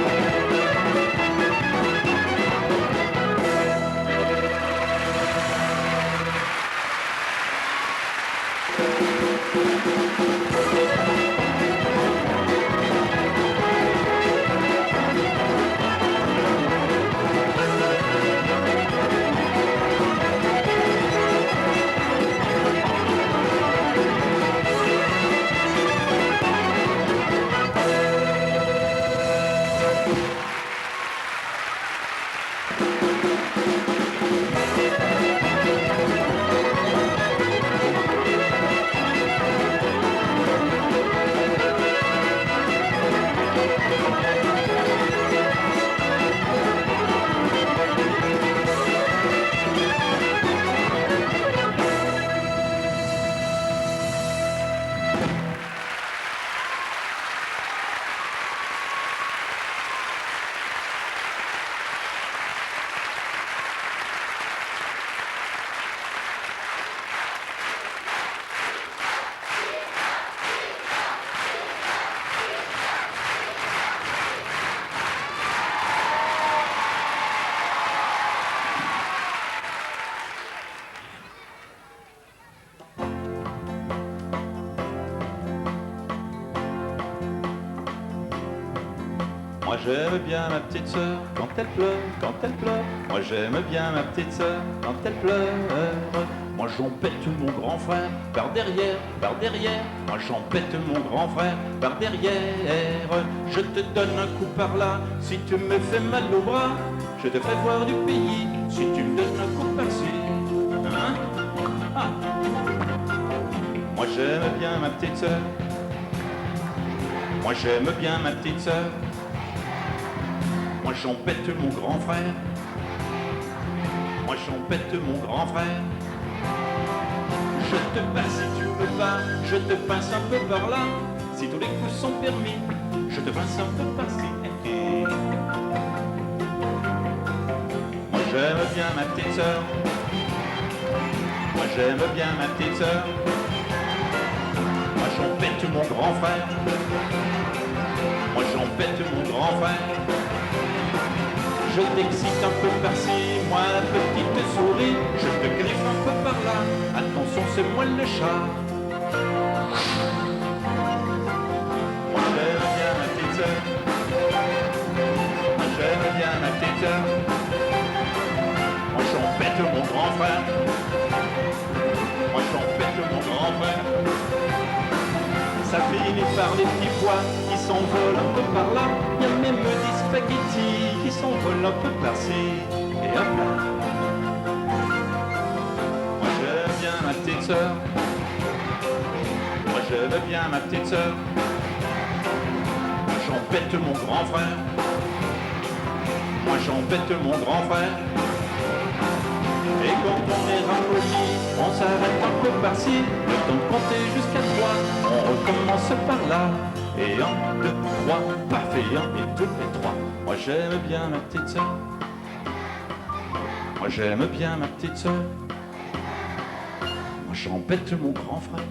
Moi j'aime bien ma petite sœur quand elle pleure, quand elle pleure. Moi j'aime bien ma petite sœur quand elle pleure. Moi j'embête mon grand frère par derrière, par derrière. Moi j'embête mon grand frère par derrière. Je te donne un coup par là si tu me fais mal au bras. Je te ferai voir du pays si tu me donnes un coup par-ci. Hein? Ah. Moi j'aime bien ma petite sœur. Moi j'aime bien ma petite sœur. Moi j'embête mon grand frère. Moi j'embête mon grand frère. Je te passe si tu veux pas, je te passe un peu par là. Si tous les coups sont permis, je te passe un peu par-ci. Moi j'aime bien ma petite sœur. Moi j'aime bien ma petite sœur. Moi j'embête mon grand frère. Moi j'embête mon grand frère. Je t'excite un peu par-ci, moi la petite souris. Je te griffe un peu par là, attention c'est moi le chat. Moi j'aime bien ma petite sœur. Moi j'aime bien ma petite sœur. Moi j'embête mon grand frère. Moi j'embête mon grand frère. Ça finit par les petits pois qui s'envolent un peu par là. Il y a même des spaghettis qui s'envolent un peu par-ci. Et hop là. Moi j'aime bien ma petite sœur. Moi j'aime bien ma petite sœur. Moi j'embête mon grand frère. Moi j'embête mon grand frère. Et quand on est rampoli, on s'arrête un peu par-ci. Le temps de compter jusqu'à 3, on recommence par là. Et 1, 2, 3, paf, et 1, et 2, et 3. Moi j'aime bien ma petite sœur. Moi j'aime bien ma petite sœur. Moi j'embête mon grand frère.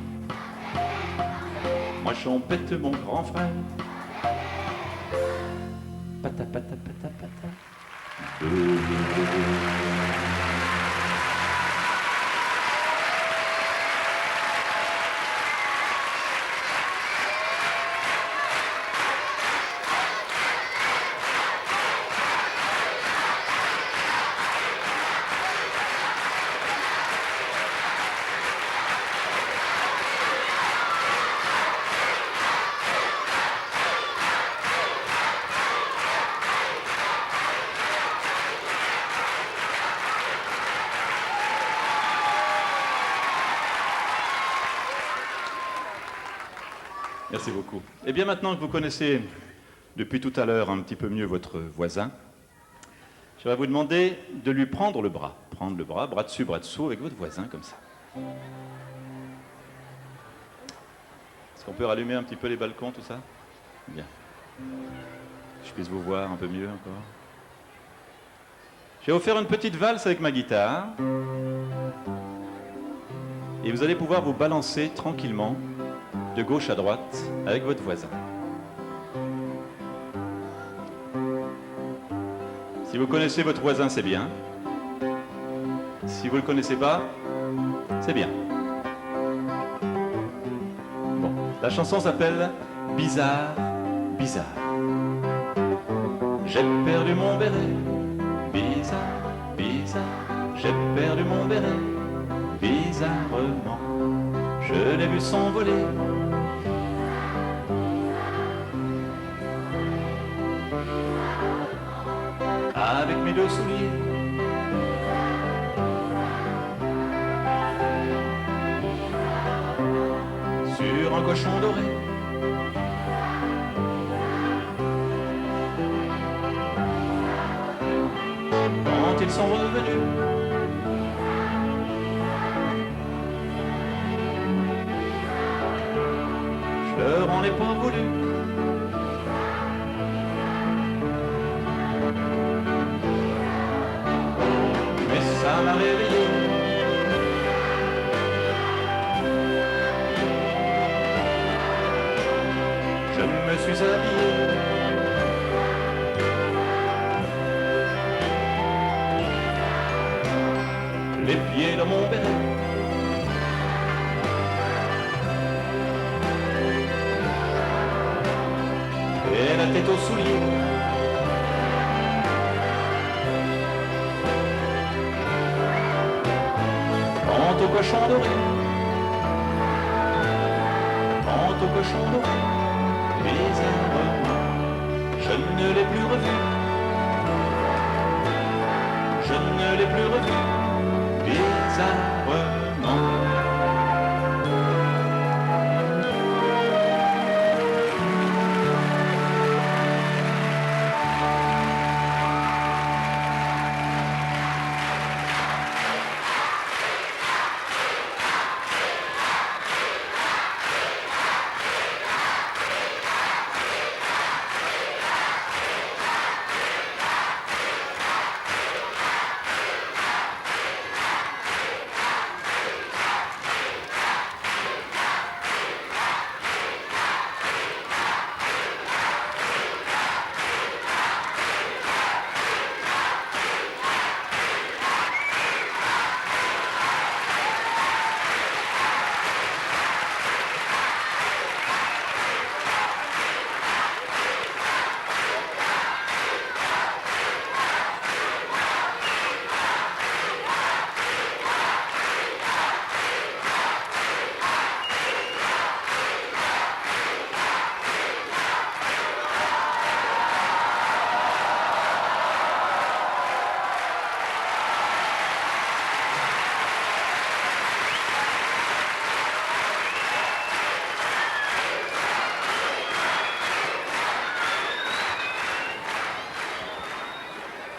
Moi j'embête mon grand frère. Pata pata pata pata. Merci beaucoup. Et bien maintenant que vous connaissez depuis tout à l'heure un petit peu mieux votre voisin, je vais vous demander de lui prendre le bras. Prendre le bras, bras dessus, bras dessous, avec votre voisin, comme ça. Est-ce qu'on peut rallumer un petit peu les balcons, tout ça? Bien. Que je puisse vous voir un peu mieux encore. Je vais vous faire une petite valse avec ma guitare. Et vous allez pouvoir vous balancer tranquillement de gauche à droite avec votre voisin. Si vous connaissez votre voisin, c'est bien. Si vous ne le connaissez pas, c'est bien. Bon, la chanson s'appelle Bizarre, bizarre. J'ai perdu mon béret. Bizarre, bizarre. J'ai perdu mon béret. Bizarrement, je l'ai vu s'envoler. Avec mes deux souliers. Sur un cochon doré. Quand ils sont revenus, je leur en ai pas voulu. Ça m'a réveillé. Je me suis habillé. Les pieds dans mon béret. Et la tête aux souliers. cochon doré, quant au cochon doré, bizarrement, je ne l'ai plus revu. Je ne l'ai plus revu, bizarrement.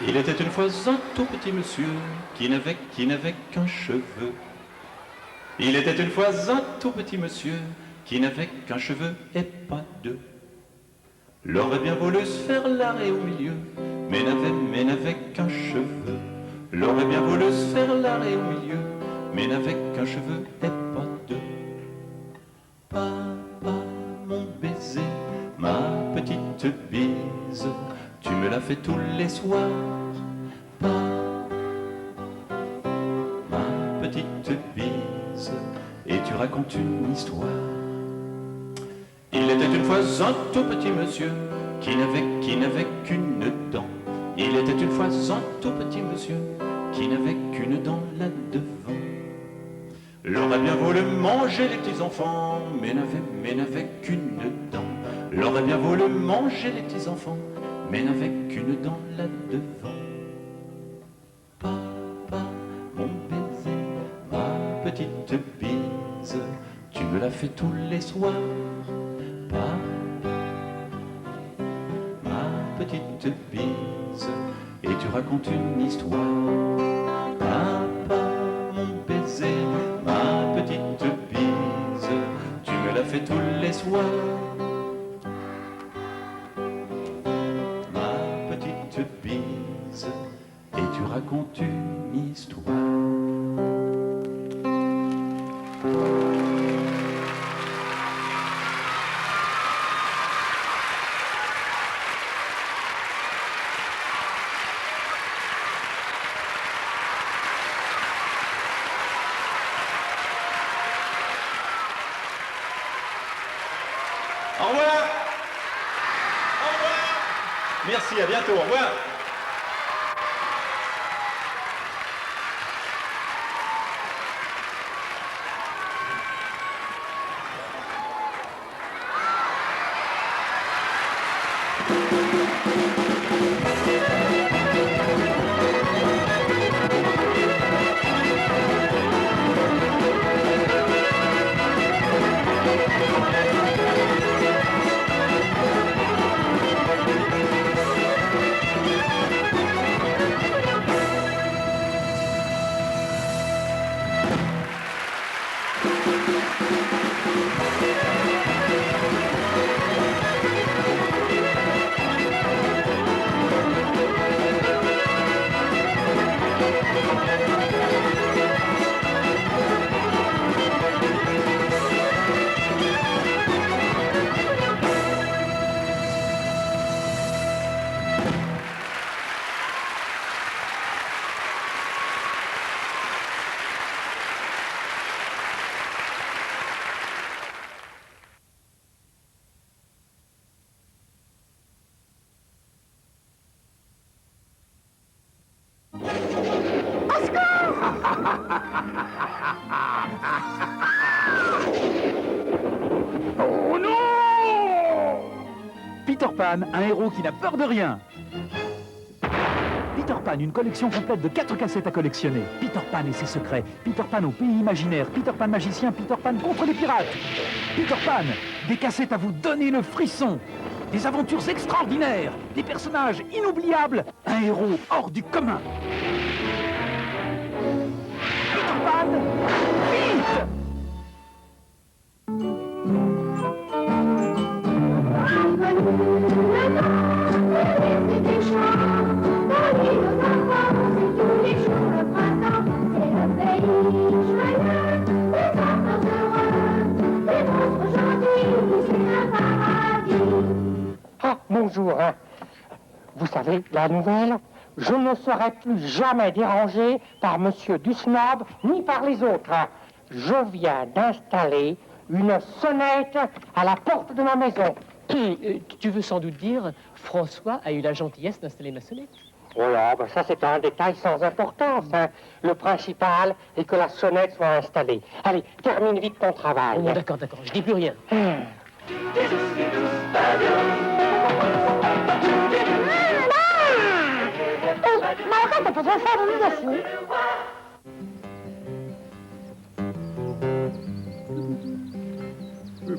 Il était une fois un tout petit monsieur qui n'avait qu'un cheveu. Il était une fois un tout petit monsieur qui n'avait qu'un cheveu et pas deux. L'aurait bien voulu se faire l'arrêt au milieu, mais n'avait qu'un cheveu. L'aurait bien voulu se faire l'arrêt au milieu, mais n'avait qu'un cheveu et pas deux. Papa, mon baiser, ma petite bise, tu me l'as fait tous les soirs. Ma petite bise, et tu racontes une histoire. Il était une fois un tout petit monsieur qui n'avait qu'une dent. Il était une fois un tout petit monsieur qui n'avait qu'une dent là-devant. L'aurait bien voulu manger les petits enfants, mais n'avait qu'une dent. L'aurait bien voulu manger les petits enfants, mais n'avait qu'une dent là-devant. Papa, mon baiser, ma petite bise, tu me l'as fait tous les soirs. Papa, ma petite bise, et tu racontes une histoire. Papa, mon baiser, ma petite bise, tu me l'as fait tous les soirs. Bise, et tu racontes une histoire. Au revoir. Au revoir. Merci, à bientôt. Au revoir. Peter Pan, un héros qui n'a peur de rien. Peter Pan, une collection complète de 4 cassettes à collectionner. Peter Pan et ses secrets. Peter Pan au pays imaginaire. Peter Pan magicien. Peter Pan contre les pirates. Peter Pan, des cassettes à vous donner le frisson. Des aventures extraordinaires. Des personnages inoubliables. Un héros hors du commun. Peter Pan, vite! Ah, bonjour. Hein. Vous savez, la nouvelle, je ne serai plus jamais dérangé par Monsieur Dusnob ni par les autres. Hein. Je viens d'installer une sonnette à la porte de ma maison. Tu veux sans doute dire, François a eu la gentillesse d'installer ma sonnette. Oh là, ben ça c'est un détail sans importance. Hein. Le principal est que la sonnette soit installée. Allez, termine vite ton travail. Oh, d'accord, je dis plus rien.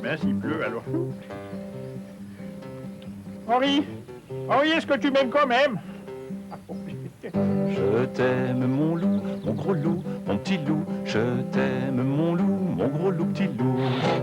Ben, s'il pleut, alors. Henri, est-ce que tu m'aimes quand même? Je t'aime mon loup, mon gros loup, mon petit loup. Je t'aime mon loup, mon gros loup, petit loup.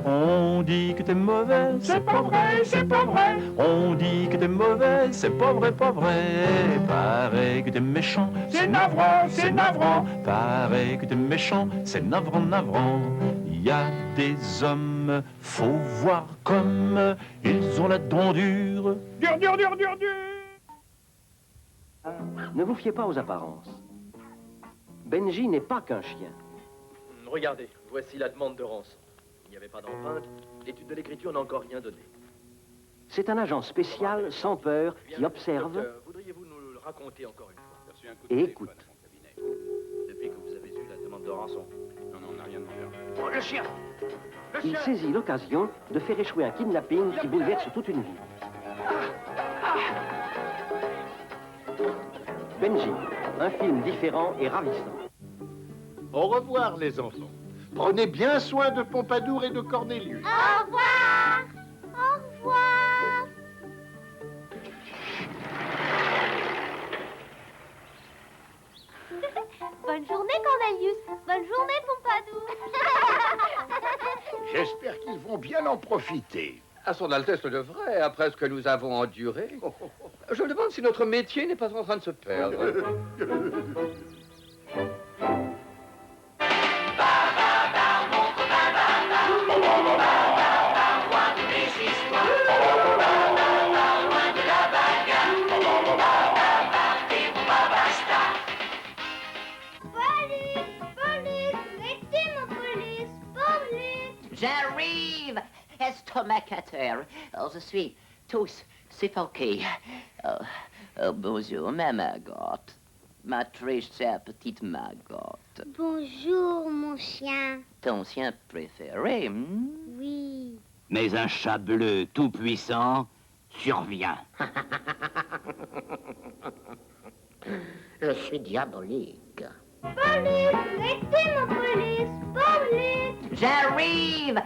On dit que t'es mauvais, c'est pas vrai, c'est pas vrai. On dit que t'es mauvais, c'est pas vrai, pas vrai. Pareil que t'es méchant, C'est navrant, c'est navrant. Pareil que t'es méchant, c'est navrant, navrant. Il y a des hommes, faut voir comme ils ont la dent dure. Dur, dur, dur, dur, dur. Ne vous fiez pas aux apparences. Benji n'est pas qu'un chien. Regardez, voici la demande de rançon. Il n'y avait pas d'empreinte, l'étude de l'écriture n'a encore rien donné. C'est un agent spécial, sans peur, qui observe Docteur, voudriez-vous nous le raconter encore une fois? et écoute. Depuis que vous avez eu la demande de rançon. Non, on n'a rien demandé. Oh, le chien! Il saisit l'occasion de faire échouer un kidnapping qui bouleverse toute une ville. Benji, un film différent et ravissant. Au revoir, les enfants. Prenez bien soin de Pompadour et de Cornelius. Au revoir. Au revoir. Bonne journée, Cornelius. Bonne journée, Pompadour. J'espère qu'ils vont bien en profiter. À son Altesse le devrait, après ce que nous avons enduré. Je me demande si notre métier n'est pas en train de se perdre. J'arrive, estomacateur. Oh, je suis tous suffoqués. Bonjour, ma Margotte. Ma très chère petite Margotte. Bonjour, mon chien. Ton chien préféré, Oui. Mais un chat bleu tout-puissant survient. Je suis diabolique. Police, mettez-moi police, police. J'arrive,